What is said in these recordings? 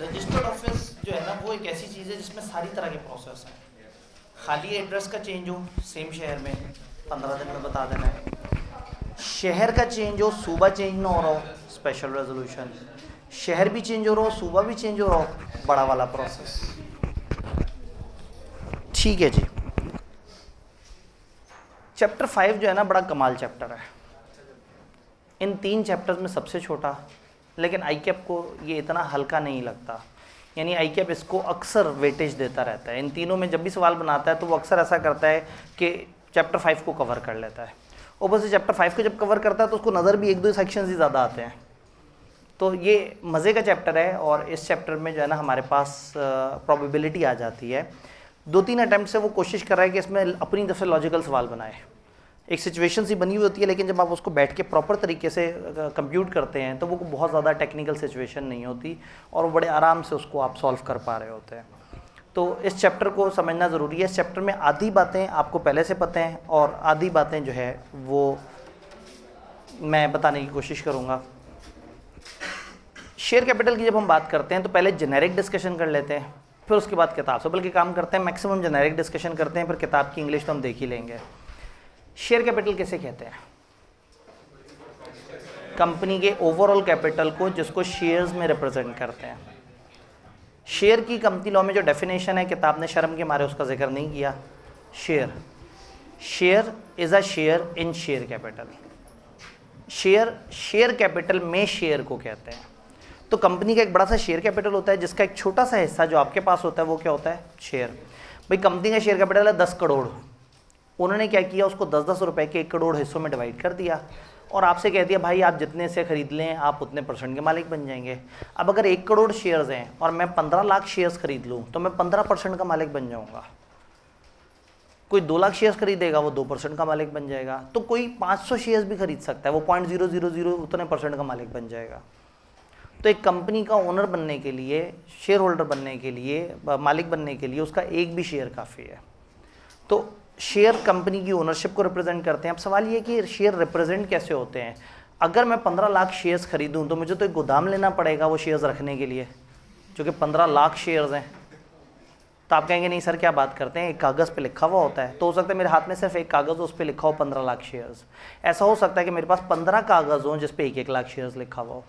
Registered office जो है ना वो एक ऐसी चीज़ है जिसमें सारी तरह के प्रोसेस हैं। खाली एड्रेस का चेंज हो सेम शहर में 15 दिन में बता देना है, शहर का चेंज हो, सूबा चेंज ना हो रहा हो, स्पेशल रेजोल्यूशन, शहर भी चेंज हो रहा हो, सूबा भी चेंज हो रहा हो, बड़ा वाला प्रोसेस। ठीक है जी। चैप्टर 5 जो है ना बड़ा कमाल चैप्टर है। इन 3 चैप्टर्स में सबसे छोटा, लेकिन आईकैप को ये इतना हल्का नहीं लगता, यानी आईकैप इसको अक्सर वेटेज देता रहता है। इन तीनों में जब भी सवाल बनाता है तो वो अक्सर ऐसा करता है कि चैप्टर 5 को कवर कर लेता है। ऊपर से चैप्टर 5 को जब कवर करता है तो उसको नज़र भी 1-2 सेक्शन ही ज़्यादा आते हैं। तो ये मज़े का चैप्टर है और इस चैप्टर में जो है ना हमारे पास प्रोबेबिलिटी आ जाती है। 2-3 अटैम्प्ट से वो कोशिश कर रहा है कि इसमें अपनी तरफ से लॉजिकल सवाल बनाए। एक सिचुएशन सी बनी हुई होती है, लेकिन जब आप उसको बैठ के प्रॉपर तरीके से कंप्यूट करते हैं तो वो बहुत ज़्यादा टेक्निकल सिचुएशन नहीं होती और वो बड़े आराम से उसको आप सॉल्व कर पा रहे होते हैं। तो इस चैप्टर को समझना ज़रूरी है। इस चैप्टर में आधी बातें आपको पहले से पता हैं और आधी बातें जो है वो मैं बताने की कोशिश करूँगा। शेयर कैपिटल की जब हम बात करते हैं तो पहले जेनेरिक डिस्कशन कर लेते हैं, फिर उसके बाद किताब से बल्कि काम करते हैं, मैक्सिमम जेनेरिक डिस्कशन करते हैं, फिर किताब की इंग्लिश तो हम देख ही लेंगे। शेयर कैपिटल किसे कहते हैं? कंपनी के ओवरऑल कैपिटल को जिसको शेयर्स में रिप्रेजेंट करते हैं। शेयर की कंपनी लॉ में जो डेफिनेशन है, किताब ने शर्म के मारे उसका जिक्र नहीं किया। Share is a share in share capital. Share capital में शेयर को कहते हैं। तो कंपनी का एक बड़ा सा शेयर कैपिटल होता है जिसका एक छोटा सा हिस्सा जो आपके पास होता है वो क्या होता है? शेयर। भाई कंपनी का शेयर कैपिटल है 10 करोड़, उन्होंने क्या किया, उसको 10-10 रुपए के 1 करोड़ हिस्सों में डिवाइड कर दिया और आपसे कह दिया भाई आप जितने से खरीद लें आप उतने % के मालिक बन जाएंगे। अब अगर 1 करोड़ शेयर्स हैं और मैं 15 लाख शेयर्स खरीद लूँ तो मैं 15% का मालिक बन जाऊँगा। कोई 2 लाख शेयर्स खरीदेगा वो 2% का मालिक बन जाएगा। तो कोई 500 शेयर्स भी खरीद सकता है, वो 0.000 उतने % का मालिक बन जाएगा। तो एक कंपनी का ओनर बनने के लिए, शेयर होल्डर बनने के लिए, मालिक बनने के लिए उसका एक भी शेयर काफ़ी है। तो शेयर कंपनी की ओनरशिप को रिप्रेजेंट करते हैं। अब सवाल ये कि शेयर रिप्रेजेंट कैसे होते हैं? अगर मैं 15 लाख शेयर्स खरीदूं तो मुझे तो एक गोदाम लेना पड़ेगा वो शेयर्स रखने के लिए, जो कि 15 लाख शेयर्स हैं। तो आप कहेंगे नहीं सर क्या बात करते हैं, एक कागज़ पे लिखा हुआ होता है। तो हो सकता है मेरे हाथ में सिर्फ एक कागज़ हो, उस पर लिखा हो 15 लाख शेयर्स। ऐसा हो सकता है कि मेरे पास 15 कागज़ हों जिस पे 1-1 लाख शेयर्स लिखा हुआ हो।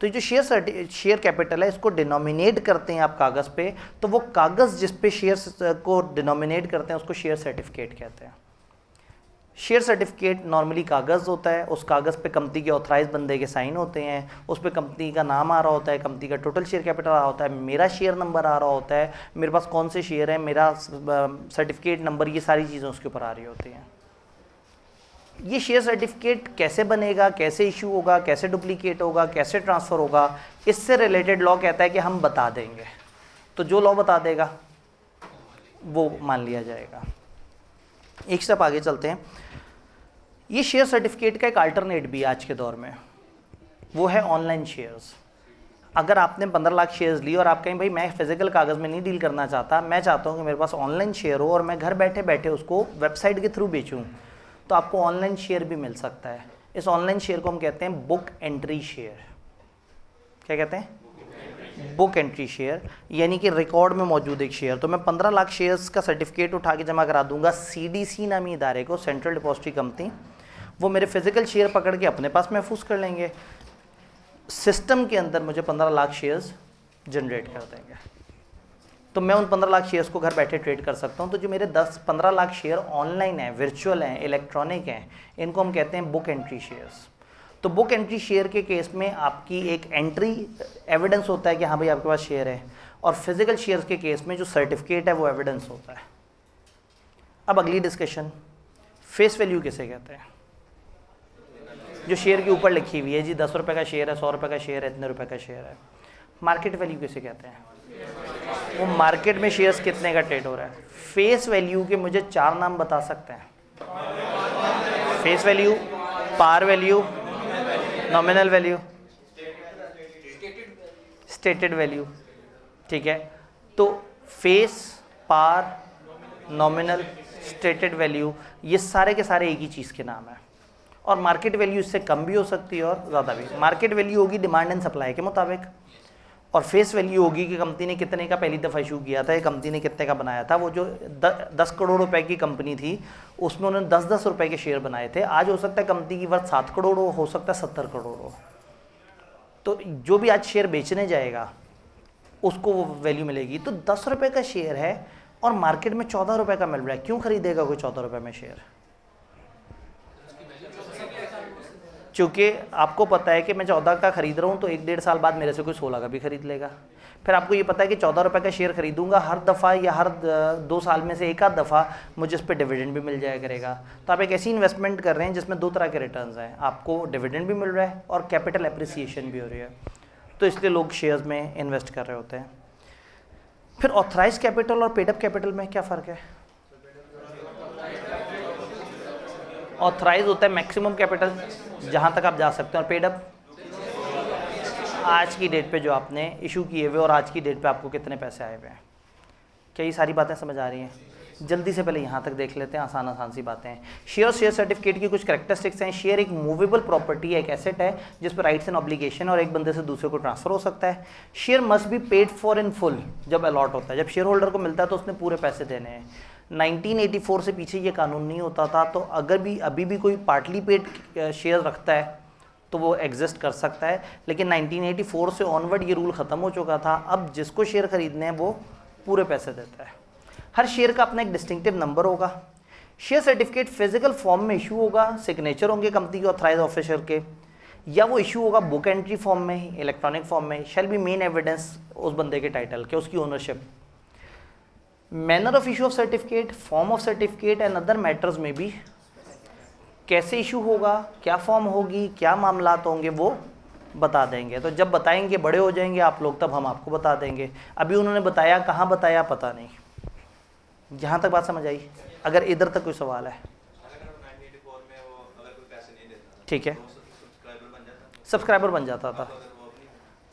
तो जो शेयर कैपिटल है इसको डिनोमिनेट करते हैं आप कागज़ पे, तो वो कागज़ जिस पे शेयर्स को डिनोमिनेट करते हैं उसको शेयर सर्टिफिकेट कहते हैं। शेयर सर्टिफिकेट नॉर्मली कागज़ होता है, उस कागज़ पे कंपनी के ऑथराइज बंदे के साइन होते हैं, उस पर कंपनी का नाम आ रहा होता है, कंपनी का टोटल शेयर कैपिटल आ रहा होता है, मेरा शेयर नंबर आ रहा होता है, मेरे पास कौन से शेयर है, मेरा सर्टिफिकेट नंबर, ये सारी चीज़ें उसके ऊपर आ रही होती हैं। ये शेयर सर्टिफिकेट कैसे बनेगा, कैसे इशू होगा, कैसे डुप्लीकेट होगा, कैसे ट्रांसफ़र होगा, इससे रिलेटेड लॉ कहता है कि हम बता देंगे। तो जो लॉ बता देगा वो मान लिया जाएगा। एक स्टेप आगे चलते हैं। ये शेयर सर्टिफिकेट का एक अल्टरनेट भी आज के दौर में, वो है ऑनलाइन शेयर्स। अगर आपने 15 लाख शेयर्स लिए और आप कहें भाई मैं फिजिकल कागज़ में नहीं डील करना चाहता, मैं चाहता हूँ कि मेरे पास ऑनलाइन शेयर हो और मैं घर बैठे बैठे उसको वेबसाइट के थ्रू बेचूँ, तो आपको ऑनलाइन शेयर भी मिल सकता है। इस ऑनलाइन शेयर को हम कहते हैं बुक एंट्री शेयर। क्या कहते हैं? बुक एंट्री शेयर, यानी कि रिकॉर्ड में मौजूद एक शेयर। तो मैं 15 लाख शेयर्स का सर्टिफिकेट उठा के जमा करा दूंगा CDC नामी इदारे को, सेंट्रल डिपॉजिटरी कंपनी। वो मेरे फिजिकल शेयर पकड़ के अपने पास महफूज कर लेंगे, सिस्टम के अंदर मुझे 15 लाख शेयर्स जनरेट कर देंगे। तो मैं उन 15 लाख शेयर्स को घर बैठे ट्रेड कर सकता हूं। तो जो मेरे 10-15 लाख शेयर ऑनलाइन हैं, वर्चुअल हैं, इलेक्ट्रॉनिक हैं, इनको हम कहते हैं बुक एंट्री शेयर्स। तो बुक एंट्री शेयर के केस में आपकी एक एंट्री एविडेंस होता है कि हाँ भाई आपके पास शेयर है, और फिजिकल शेयर्स के केस में जो सर्टिफिकेट है वो एविडेंस होता है। अब अगली डिस्कशन, फेस वैल्यू किसे कहते हैं? जो शेयर के ऊपर लिखी हुई है जी 10 रुपये का शेयर है, 100 रुपये का शेयर है, इतने रुपये का शेयर है। मार्केट वैल्यू किसे कहते हैं? वो मार्केट में शेयर्स कितने का ट्रेड हो रहा है। फेस वैल्यू के मुझे 4 नाम बता सकते हैं? Face value, par value, nominal value, stated value. ठीक है, तो face, par, nominal, stated value, ये सारे के सारे एक ही चीज़ के नाम है। और मार्केट वैल्यू इससे कम भी हो सकती है और ज़्यादा भी। मार्केट वैल्यू होगी डिमांड एंड सप्लाई के मुताबिक, और फेस वैल्यू होगी कि कंपनी ने कितने का पहली दफ़ा इशू किया था, ये कंपनी ने कितने का बनाया था। वो जो 10 करोड़ रुपए की कंपनी थी उसमें उन्होंने 10-10 रुपए के शेयर बनाए थे। आज हो सकता है कंपनी की वर्थ 7 करोड़ हो सकता है 70 करोड़ हो। तो जो भी आज शेयर बेचने जाएगा उसको वो वैल्यू मिलेगी। तो 10 रुपये का शेयर है और मार्केट में 14 रुपये का मिल रहा है, क्यों खरीदेगा कोई 14 रुपये में शेयर? क्योंकि आपको पता है कि मैं 14 का खरीद रहा हूँ तो 1-1.5 साल बाद मेरे से कोई 16 का भी खरीद लेगा। फिर आपको ये पता है कि 14 रुपये का शेयर खरीदूंगा, हर दफ़ा या हर 2 साल में से एक आध दफ़ा मुझे इस पर डिविडेंड भी मिल जाया करेगा। तो आप एक ऐसी इन्वेस्टमेंट कर रहे हैं जिसमें 2 तरह के रिटर्न्स हैं, आपको डिविडेंड भी मिल रहा है और कैपिटल एप्रिसिएशन भी हो रही है। तो इसलिए लोग शेयर्स में इन्वेस्ट कर रहे होते हैं। फिर ऑथराइज कैपिटल और पेड अप कैपिटल में क्या फ़र्क है? ऑथराइज होता है मैक्सिमम कैपिटल जहाँ तक आप जा सकते हैं, और पेड अप आज की डेट पे जो आपने इशू किए हुए और आज की डेट पे आपको कितने पैसे आए हुए हैं। क्या ये सारी बातें समझ आ रही हैं? जल्दी से पहले यहाँ तक देख लेते हैं, आसान आसान सी बातें हैं। शेयर सर्टिफिकेट की कुछ कैरेक्टरिस्टिक्स हैं। शेयर एक मूवेबल प्रॉपर्टी है, एक एसेट है जिस पर राइट्स एंड ऑब्लिगेशन और एक बंदे से दूसरे को ट्रांसफर हो सकता है। Share must be paid for in full जब अलॉट होता है, जब शेयर होल्डर को मिलता है तो उसने पूरे पैसे देने हैं। 1984 से पीछे ये कानून नहीं होता था, तो अगर भी अभी भी कोई पार्टली पेड शेयर रखता है तो वो एग्जिस्ट कर सकता है, लेकिन 1984 से ऑनवर्ड ये रूल ख़त्म हो चुका था। अब जिसको शेयर खरीदने हैं वो पूरे पैसे देता है। हर शेयर का अपना एक डिस्टिंक्टिव नंबर होगा। शेयर सर्टिफिकेट फिजिकल फॉर्म में इशू होगा, सिग्नेचर होंगे कंपनी के ऑथराइज ऑफिसर के, या वो इशू होगा बुक एंट्री फॉर्म में, इलेक्ट्रॉनिक फॉर्म में। शैल बी मेन एविडेंस उस बंदे के टाइटल के, उसकी ownership. Manner of issue of certificate, form of certificate and other matters में भी कैसे इशू होगा, क्या फॉर्म होगी, क्या मामलात होंगे वो बता देंगे। तो जब बताएंगे, बड़े हो जाएंगे आप लोग, तब हम आपको बता देंगे। अभी उन्होंने बताया, कहाँ बताया पता नहीं। यहाँ तक बात समझ आई? अगर इधर तक कोई सवाल है? ठीक है, सब्सक्राइबर बन जाता था।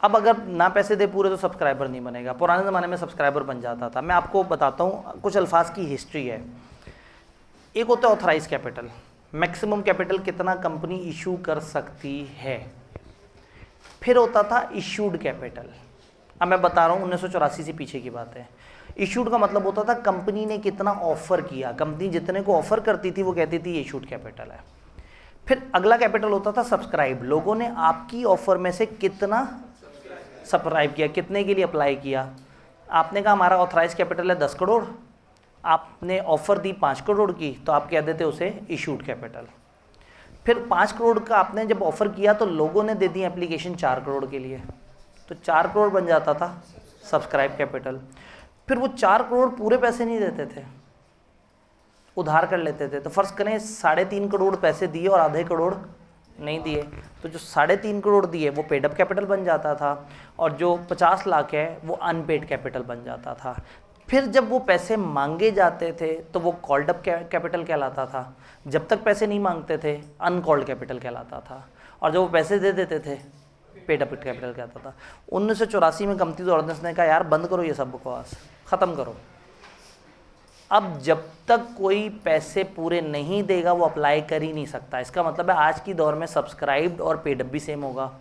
अब अगर ना पैसे दे पूरे तो सब्सक्राइबर नहीं बनेगा। पुराने ज़माने में सब्सक्राइबर बन जाता था। मैं आपको बताता हूँ, कुछ अल्फाज की हिस्ट्री है। एक होता है ऑथराइज कैपिटल, मैक्सिमम कैपिटल कितना कंपनी इशू कर सकती है। फिर होता था इशूड कैपिटल। अब मैं बता रहा हूँ 1984 से पीछे की बात है। इशूड का मतलब होता था कंपनी ने कितना ऑफर किया, कंपनी जितने को ऑफर करती थी वो कहती थी ये इशूड कैपिटल है। फिर अगला कैपिटल होता था सब्सक्राइब, लोगों ने आपकी ऑफर में से कितना सब्सक्राइब किया, कितने के लिए अप्लाई किया। आपने कहा हमारा ऑथराइज कैपिटल है 10 करोड़, आपने ऑफर दी 5 करोड़ की, तो आप कह देते उसे इशूड कैपिटल। फिर 5 करोड़ का आपने जब ऑफर किया तो लोगों ने दे दी एप्लीकेशन 4 करोड़ के लिए, तो 4 करोड़ बन जाता था सब्सक्राइब कैपिटल। फिर वो 4 करोड़ पूरे पैसे नहीं देते थे, उधार कर लेते थे। तो फर्ज करें 3.5 करोड़ पैसे दिए और आधे करोड़ नहीं दिए, तो जो 3.5 करोड़ दिए वो पेड अप कैपिटल बन जाता था, और जो 50 लाख है वो अनपेड कैपिटल बन जाता था। फिर जब वो पैसे मांगे जाते थे तो वो कॉल्ड अप कैपिटल कहलाता था, जब तक पैसे नहीं मांगते थे अनकॉल्ड कैपिटल कहलाता था, और जब वो पैसे दे देते थे पेड अप कैपिटल कहता था। 1984 में कंपनीज ऑर्डिनेंस ने कहा यार बंद करो ये सब बकवास, ख़त्म करो। अब जब तक कोई पैसे पूरे नहीं देगा वो अप्लाई कर ही नहीं सकता। इसका मतलब है आज की दौर में सब्सक्राइब्ड और पेड अप भी सेम होगा।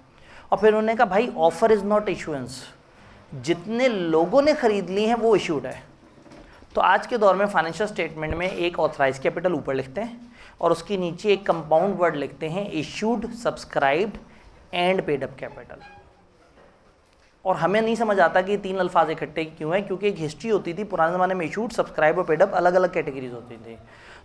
और फिर उन्होंने कहा भाई ऑफर इज़ नॉट इशुएंस, जितने लोगों ने खरीद ली हैं वो इशूड है। तो आज के दौर में फाइनेंशियल स्टेटमेंट में एक ऑथराइज कैपिटल ऊपर लिखते हैं और उसके नीचे एक कंपाउंड वर्ड लिखते हैं issued, subscribed and paid up capital. और हमें नहीं समझ आता कि 3 अल्फाज इकट्ठे क्यों है, क्योंकि एक हिस्ट्री होती थी पुराने ज़माने में इशूड, सब्सक्राइब और पेड अप अलग अलग कैटेगरीज होती थी।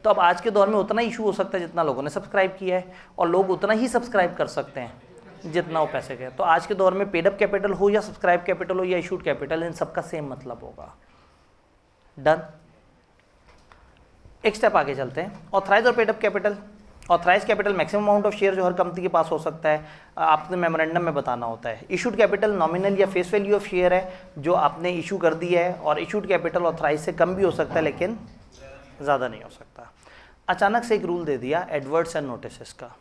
तो अब आज के दौर में उतना इशू हो सकता है जितना लोगों ने सब्सक्राइब किया है, और लोग उतना ही सब्सक्राइब कर सकते हैं जितना वो पैसे गए। तो आज के दौर में पेड अप कैपिटल हो या सब्सक्राइब कैपिटल हो या इशूड कैपिटल, इन सबका सेम मतलब होगा। डन। एक स्टेप आगे चलते हैं, ऑथराइज और paid up capital. Authorise capital maximum amount of share जो हर कंपनी के पास हो सकता है, आपने मेमोरेंडम में बताना होता है। इशूड कैपिटल नॉमिनल या फेस वैल्यू ऑफ शेयर है जो आपने इशू कर दी है, और इशूड कैपिटल ऑथराइज से कम भी हो सकता है लेकिन ज़्यादा नहीं हो सकता। अचानक से एक रूल दे दिया एडवर्ड्स एंड नोटिसेस का।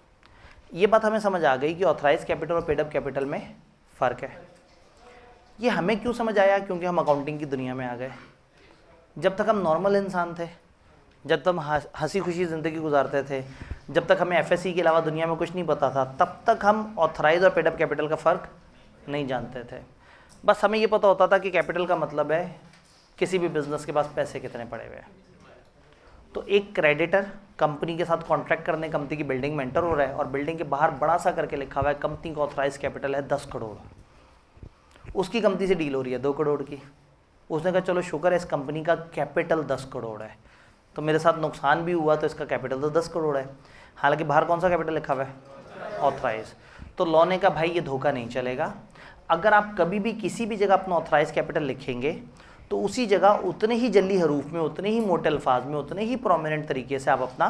ये बात हमें समझ आ गई कि ऑथराइज कैपिटल और पेड अप कैपिटल में फ़र्क है। ये हमें क्यों समझ आया? क्योंकि हम अकाउंटिंग की दुनिया में आ गए। जब तक हम नॉर्मल इंसान थे, जब तक हम हंसी खुशी ज़िंदगी गुजारते थे, जब तक हमें एफएससी के अलावा दुनिया में कुछ नहीं पता था, तब तक हम ऑथराइज और पेड अप कैपिटल का फ़र्क नहीं जानते थे। बस हमें ये पता होता था कि कैपिटल का मतलब है किसी भी बिजनेस के पास पैसे कितने पड़े हुए हैं। तो एक क्रेडिटर कंपनी के साथ कॉन्ट्रैक्ट करने कंपनी की बिल्डिंग में एंटर हो रहा है और बिल्डिंग के बाहर बड़ा सा करके लिखा हुआ है कंपनी का ऑथराइज कैपिटल है 10 करोड़। उसकी कंपनी से डील हो रही है 2 करोड़ की। उसने कहा चलो शुक्र है इस कंपनी का कैपिटल 10 करोड़ है, तो मेरे साथ नुकसान भी हुआ तो इसका कैपिटल तो 10 करोड़ है। हालांकि बाहर कौन सा कैपिटल लिखा हुआ है? ऑथराइज। तो लॉ ने कहा भाई ये धोखा नहीं चलेगा, अगर आप कभी भी किसी भी जगह अपना ऑथराइज कैपिटल लिखेंगे तो उसी जगह उतने ही जल्दी हरूफ में, उतने ही मोटे अल्फाज में, उतने ही प्रोमिनेंट तरीके से आप अपना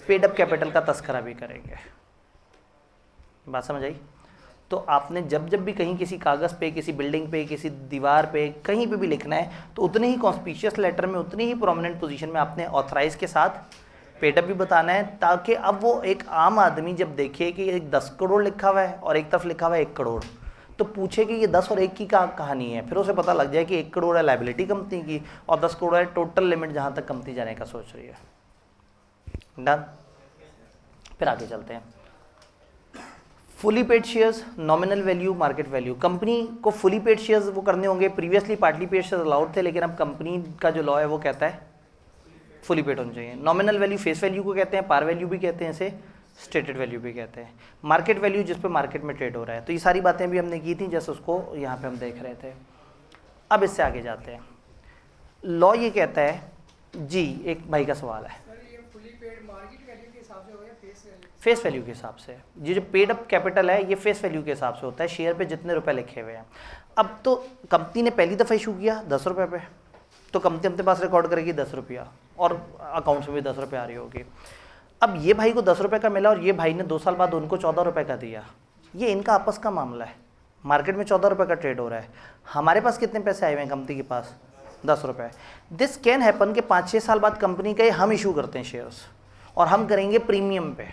पेड अप कैपिटल का तस्करा भी करेंगे। बात समझ आई? तो आपने जब जब भी कहीं किसी कागज़ पे, किसी बिल्डिंग पे, किसी दीवार पे, कहीं पे भी लिखना है तो उतने ही कॉन्स्पिशियस लेटर में, उतनी ही प्रोमिनेंट पोजीशन में आपने ऑथराइज के साथ पेड अप भी बताना है, ताकि अब वो एक आम आदमी जब देखे कि एक 10 करोड़ लिखा हुआ है और एक तरफ लिखा हुआ है 1 करोड़, तो पूछे कि ये 10 और 1 की क्या कहानी है। फिर उसे पता लग जाए कि 1 करोड़ है लायबिलिटी कंपनी की और 10 करोड़ है टोटल लिमिट जहाँ तक कंपनी जाने का सोच रही है। डन। फिर आगे चलते हैं। Fully paid shares, nominal value, market value. Company को फुली पेड शेयर्स वो करने होंगे, previously partly paid shares allowed थे, लेकिन अब कंपनी का जो लॉ है वो कहता है फुली पेड होना चाहिए। नॉमिनल वैल्यू फेस वैल्यू को कहते हैं, पार वैल्यू भी कहते हैं, इसे स्टेटेड वैल्यू भी कहते हैं। मार्केट वैल्यू जिस पे मार्केट में ट्रेड हो रहा है। तो ये सारी बातें भी हमने की थी जैसे उसको यहाँ पे हम देख रहे थे। अब इससे आगे जाते हैं। लॉ ये कहता है जी, एक भाई का सवाल है, फेस वैल्यू के हिसाब से। ये जो पेड अप कैपिटल है ये फेस वैल्यू के हिसाब से होता है, शेयर पे जितने रुपए लिखे हुए हैं। अब तो कंपनी ने पहली दफ़ा इशू किया 10 रुपये पे, तो कंपनी अपने पास रिकॉर्ड करेगी 10 रुपया और अकाउंट्स में भी 10 रुपये आ रही होगी। अब ये भाई को 10 रुपये का मिला और ये भाई ने 2 साल बाद उनको 14 रुपये का दिया, ये इनका आपस का मामला है। मार्केट में 14 रुपये का ट्रेड हो रहा है, हमारे पास कितने पैसे आए हुए हैं कंपनी के पास? 10 रुपये। दिस कैन हैपन कि 5-6 साल बाद कंपनी के हम इशू करते हैं शेयर्स और हम करेंगे प्रीमियम पे।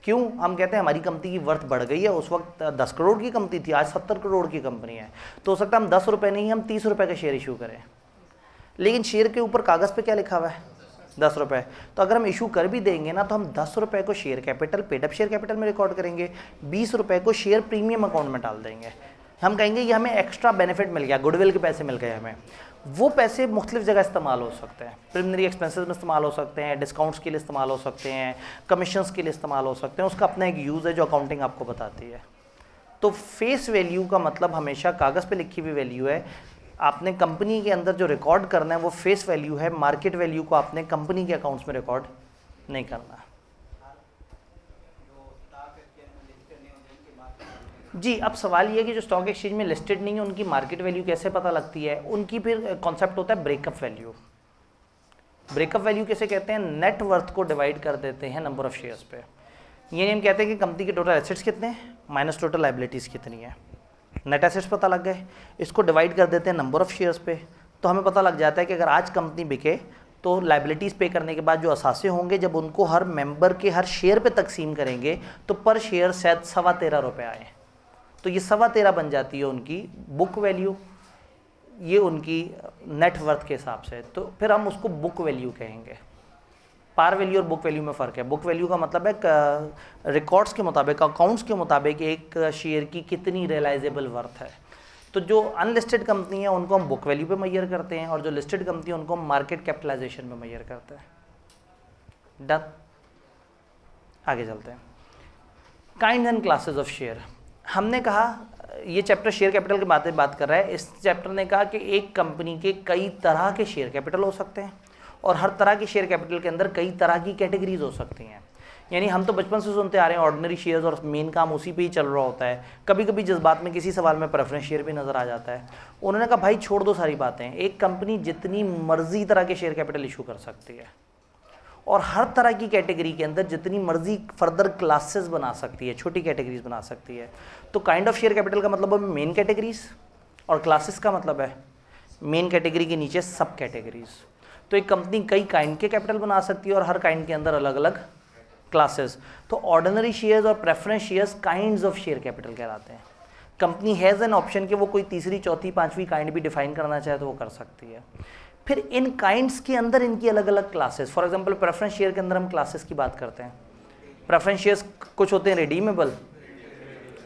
क्यों? हम कहते हैं हमारी कंपनी की वर्थ बढ़ गई है, उस वक्त 10 करोड़ की कंपनी थी, आज 70 करोड़ की कंपनी है, तो हो सकता है हम 10 रुपये नहीं, हम 30 रुपये का शेयर इशू करें। लेकिन शेयर के ऊपर कागज़ पे क्या लिखा हुआ है? 10 रुपये। तो अगर हम इशू कर भी देंगे ना तो हम 10 रुपये को share capital, paid up share capital में रिकॉर्ड करेंगे, 20 रुपये को शेयर प्रीमियम अकाउंट में डाल देंगे। हम कहेंगे ये हमें एक्स्ट्रा बेनिफिट मिल गया, गुडविल के पैसे मिल गए हमें। वो पैसे मुख्तलिफ जगह इस्तेमाल हो सकते हैं, प्रिलिमिनरी एक्सपेंसेस में इस्तेमाल हो सकते हैं, डिस्काउंट्स के लिए इस्तेमाल हो सकते हैं, कमीशंस के लिए इस्तेमाल हो सकते हैं। उसका अपना एक यूज़ है जो अकाउंटिंग आपको बताती है। तो फेस वैल्यू का मतलब हमेशा कागज़ पे लिखी हुई वैल्यू है, आपने कंपनी के अंदर जो रिकॉर्ड करना है वो फेस वैल्यू है। मार्केट वैल्यू को आपने कंपनी के अकाउंट्स में रिकॉर्ड नहीं करना। जी, अब सवाल ये है कि जो स्टॉक एक्सचेंज में लिस्टेड नहीं है उनकी मार्केट वैल्यू कैसे पता लगती है? उनकी फिर कॉन्सेप्ट होता है ब्रेकअप वैल्यू। ब्रेकअप वैल्यू कैसे कहते हैं? नेट वर्थ को डिवाइड कर देते हैं नंबर ऑफ शेयर्स पे। ये हम कहते हैं कि कंपनी के टोटल एसेट्स कितने हैं माइनस टोटल लायबिलिटीज़ कितनी है। नेट एसेट्स पता लग गए, इसको डिवाइड कर देते हैं नंबर ऑफ शेयर्स पे, तो हमें पता लग जाता है कि अगर आज कंपनी बिके तो लायबिलिटीज़ पे करने के बाद जो असासे होंगे, जब उनको हर मेंबर के हर शेयर पे तकसीम करेंगे तो पर शेयर शायद 13.25 रुपये आए, तो ये 13.25 बन जाती है उनकी बुक वैल्यू, ये उनकी नेट वर्थ के हिसाब से। तो फिर हम उसको बुक वैल्यू कहेंगे। पार वैल्यू और बुक वैल्यू में फ़र्क है। बुक वैल्यू का मतलब है रिकॉर्ड्स के मुताबिक, अकाउंट्स के मुताबिक एक शेयर की कितनी रियलाइजेबल वर्थ है। तो जो अनलिस्टेड कंपनी है उनको हम बुक वैल्यू पे मेजर करते हैं और जो लिस्टेड कंपनी है उनको हम मार्केट कैपिटलाइजेशन पे मेजर करते हैं। डन। आगे चलते हैं। Kind and classes of share. हमने कहा ये चैप्टर शेयर कैपिटल की बात कर रहा है। इस चैप्टर ने कहा कि एक कंपनी के कई तरह के शेयर कैपिटल हो सकते हैं और हर तरह के शेयर कैपिटल के अंदर कई तरह की कैटेगरीज हो सकती हैं। यानी हम तो बचपन से सुनते आ रहे हैं ऑर्डिनरी शेयर्स और मेन काम उसी पे ही चल रहा होता है। कभी कभी जज्बात में किसी सवाल में प्रेफरेंस शेयर भी नज़र आ जाता है। उन्होंने कहा भाई छोड़ दो सारी बातें, एक कंपनी जितनी मर्जी तरह के शेयर कैपिटल इशू कर सकती है और हर तरह की कैटेगरी के अंदर जितनी मर्जी फर्दर क्लासेस बना सकती है, छोटी कैटेगरीज बना सकती है। तो काइंड ऑफ शेयर कैपिटल का मतलब है मेन कैटेगरीज और क्लासेस का मतलब है मेन कैटेगरी के नीचे सब कैटेगरीज। तो एक कंपनी कई काइंड के कैपिटल बना सकती है और हर काइंड के अंदर अलग अलग क्लासेस। तो ऑर्डिनरी शेयर्स और preference shares kinds of share capital कहलाते हैं। कंपनी हैज़ एन ऑप्शन कि वो कोई तीसरी, चौथी, पांचवी काइंड भी डिफाइन करना चाहे तो वो कर सकती है। फिर इन काइंड्स के अंदर इनकी अलग अलग classes. For example preference share के अंदर हम क्लासेस की बात करते हैं। प्रेफरेंस शेयर्स कुछ होते हैं रिडीमेबल,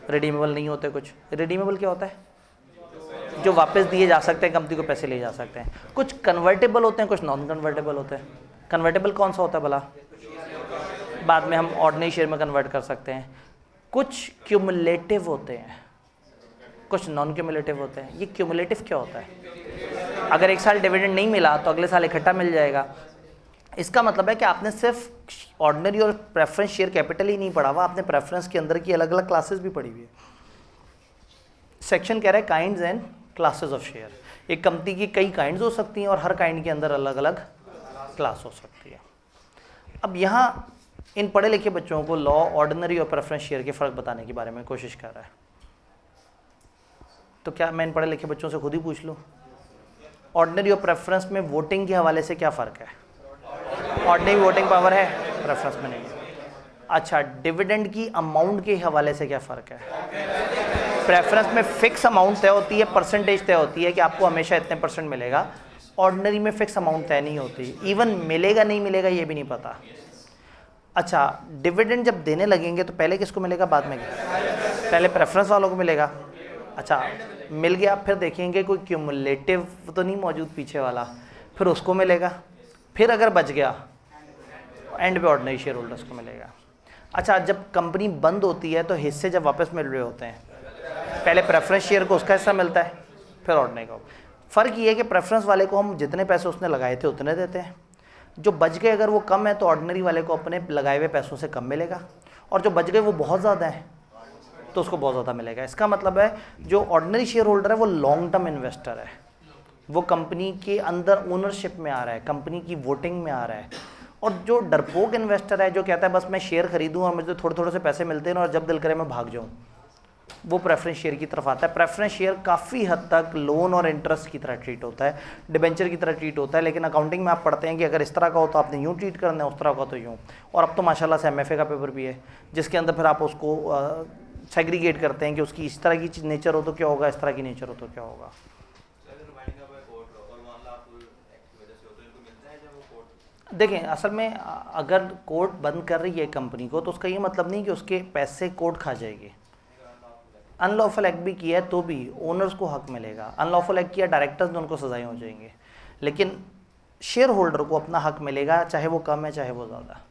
रिडीमेबल नहीं होते कुछ। रिडीमेबल क्या होता है? जो वापस दिए जा सकते हैं, कंपनी को पैसे ले जा सकते हैं। कुछ कन्वर्टेबल होते हैं, कुछ नॉन कन्वर्टेबल होते हैं। कन्वर्टेबल कौन सा होता है भला? बाद में हम ऑर्डिनरी शेयर में कन्वर्ट कर सकते हैं। कुछ क्यूमुलेटिव होते हैं, कुछ नॉन क्यूमुलेटिव होते हैं। ये क्यूमुलेटिव क्या होता है? अगर एक साल डिविडेंड नहीं मिला तो अगले साल इकट्ठा मिल जाएगा। इसका मतलब है कि आपने सिर्फ ऑर्डिनरी और प्रेफरेंस शेयर कैपिटल ही नहीं पढ़ा हुआ, आपने प्रेफरेंस के अंदर की अलग अलग क्लासेस भी पढ़ी हुई है। सेक्शन कह रहा है kinds and classes of share. एक कंपनी की कई काइंड्स हो सकती हैं और हर काइंड के अंदर अलग अलग क्लास हो सकती है। अब यहाँ इन पढ़े लिखे बच्चों को लॉ ऑर्डिनरी और प्रेफरेंस शेयर के फ़र्क बताने के बारे में कोशिश कर रहा है। तो क्या मैं इन पढ़े लिखे बच्चों से खुद ही पूछ लूँ, ऑर्डिनरी और प्रेफरेंस में वोटिंग के हवाले से क्या फ़र्क है? ऑर्डिनरी वोटिंग पावर है, प्रेफरेंस में नहीं है। अच्छा, डिविडेंड की अमाउंट के हवाले से क्या फ़र्क है? प्रेफरेंस में फिक्स अमाउंट तय होती है, परसेंटेज तय होती है कि आपको हमेशा इतने % मिलेगा। ऑर्डिनरी में फिक्स अमाउंट तय नहीं होती, इवन मिलेगा नहीं मिलेगा ये भी नहीं पता। अच्छा, डिविडेंड जब देने लगेंगे तो पहले किसको मिलेगा, बाद में? पहले प्रेफरेंस वालों को मिलेगा। अच्छा, मिल गया, फिर देखेंगे कोई क्यूमुलेटिव तो नहीं मौजूद पीछे वाला, फिर उसको मिलेगा। फिर अगर बच गया एंड पे ऑर्डिनरी शेयर होल्डर्स को मिलेगा। अच्छा, जब कंपनी बंद होती है तो हिस्से जब वापस मिल रहे होते हैं, पहले प्रेफरेंस शेयर को उसका हिस्सा मिलता है, फिर ऑर्डिनरी को। फ़र्क ये है कि प्रेफरेंस वाले को हम जितने पैसे उसने लगाए थे उतने देते हैं, जो बच गए अगर वो कम है तो ऑर्डिनरी वाले को अपने लगाए हुए पैसों से कम मिलेगा, और जो बच गए वो बहुत ज़्यादा है तो उसको बहुत ज़्यादा मिलेगा। इसका मतलब है जो ऑर्डिनरी शेयर होल्डर है वो लॉन्ग टर्म इन्वेस्टर है, वो कंपनी के अंदर ओनरशिप में आ रहा है, कंपनी की वोटिंग में आ रहा है। और जो डरपोक इन्वेस्टर है जो कहता है बस मैं शेयर खरीदूँ और मुझे थोड़े थोड़े से पैसे मिलते हैं और जब दिल करे मैं भाग जाऊँ, वो प्रेफरेंस शेयर की तरफ आता है। प्रेफरेंस शेयर काफ़ी हद तक लोन और इंटरेस्ट की तरह ट्रीट होता है, डिबेंचर की तरह ट्रीट होता है, लेकिन अकाउंटिंग में आप पढ़ते हैं कि अगर इस तरह का हो तो आपने यूँ ट्रीट करना है, उस तरह का तो यूँ। और अब तो माशाल्लाह से MFA का पेपर भी है जिसके अंदर फिर आप उसको सेग्रीगेट करते हैं कि उसकी इस तरह की नेचर हो तो क्या होगा, इस तरह की नेचर हो तो क्या होगा। देखें, असल में अगर कोर्ट बंद कर रही है कंपनी को तो उसका ये मतलब नहीं कि उसके पैसे कोर्ट खा जाएगी। अनलॉफुल एक्ट भी किया है तो भी ओनर्स को हक मिलेगा, अनलॉफुल एक्ट किया डायरेक्टर्स ने उनको सजाएं हो जाएंगे, लेकिन शेयर होल्डर को अपना हक मिलेगा, चाहे वो कम है चाहे वो ज़्यादा।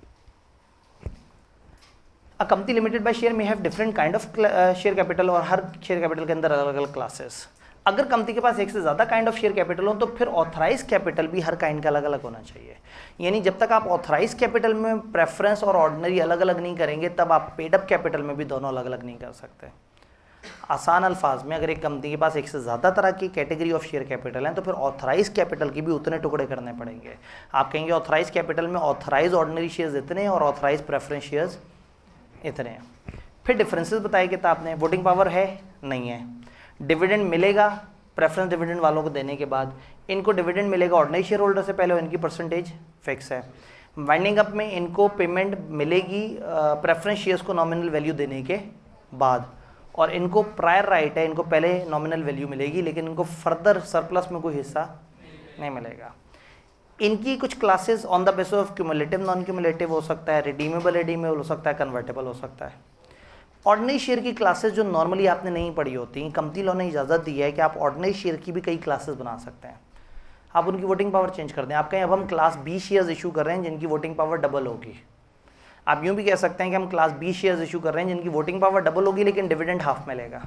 A company limited by share में have different kind of share capital, और हर शेयर कैपिटल के अंदर अलग अलग क्लासेस। अगर कंपनी के पास एक से ज़्यादा काइंड ऑफ शेयर कैपिटल हो तो फिर ऑथराइज कैपिटल भी हर काइंड का अलग अलग होना चाहिए। यानी जब तक आप ऑथराइज कैपिटल में प्रेफरेंस और ऑर्डिनरी अलग अलग नहीं करेंगे तब आप पेड अप कैपिटल में भी दोनों अलग अलग नहीं कर सकते। आसान अल्फाज में अगर एक कंपनी के पास एक से ज़्यादा तरह की कैटेगरी ऑफ शेयर कैपिटल हैं तो फिर ऑथराइज कैपिटल के भी उतने टुकड़े करने पड़ेंगे। आप कहेंगे ऑथराइज कैपिटल में ऑथराइज ऑर्डिनरी शेयर्स इतने हैं और ऑथराइज प्रेफरेंस शेयर्स इतने हैं। फिर डिफरेंसेस बताए कि आपने, वोटिंग पावर है नहीं है, डिविडेंड मिलेगा प्रेफरेंस डिविडेंड वालों को देने के बाद, इनको डिविडेंड मिलेगा ऑर्डिनरी शेयर होल्डर से पहले, इनकी परसेंटेज फिक्स है। वाइंडिंग अप में इनको पेमेंट मिलेगी प्रेफरेंस शेयर्स को नॉमिनल वैल्यू देने के बाद, और इनको प्रायर राइट है, इनको पहले नॉमिनल वैल्यू मिलेगी लेकिन इनको फर्दर सरप्लस में कोई हिस्सा नहीं मिलेगा। इनकी कुछ classes on the basis of cumulative non cumulative हो सकता है, रिडीमेबल हो सकता है, कन्वर्टेबल हो सकता है। ऑर्डिनरी शेयर की क्लासेस जो नॉर्मली आपने नहीं पढ़ी होती, कंपनी लॉ ने इजाज़त दी है कि आप ऑर्डिनरी शेयर की भी कई क्लासेस बना सकते हैं। आप उनकी वोटिंग पावर चेंज कर दें, आप कहें अब हम क्लास बी शेयर्स इशू कर रहे हैं जिनकी वोटिंग पावर डबल होगी। आप यूँ भी कह सकते हैं कि हम क्लास बी शेयर्स इशू कर रहे हैं जिनकी वोटिंग पावर डबल होगी लेकिन डिविडेंड हाफ मिलेगा।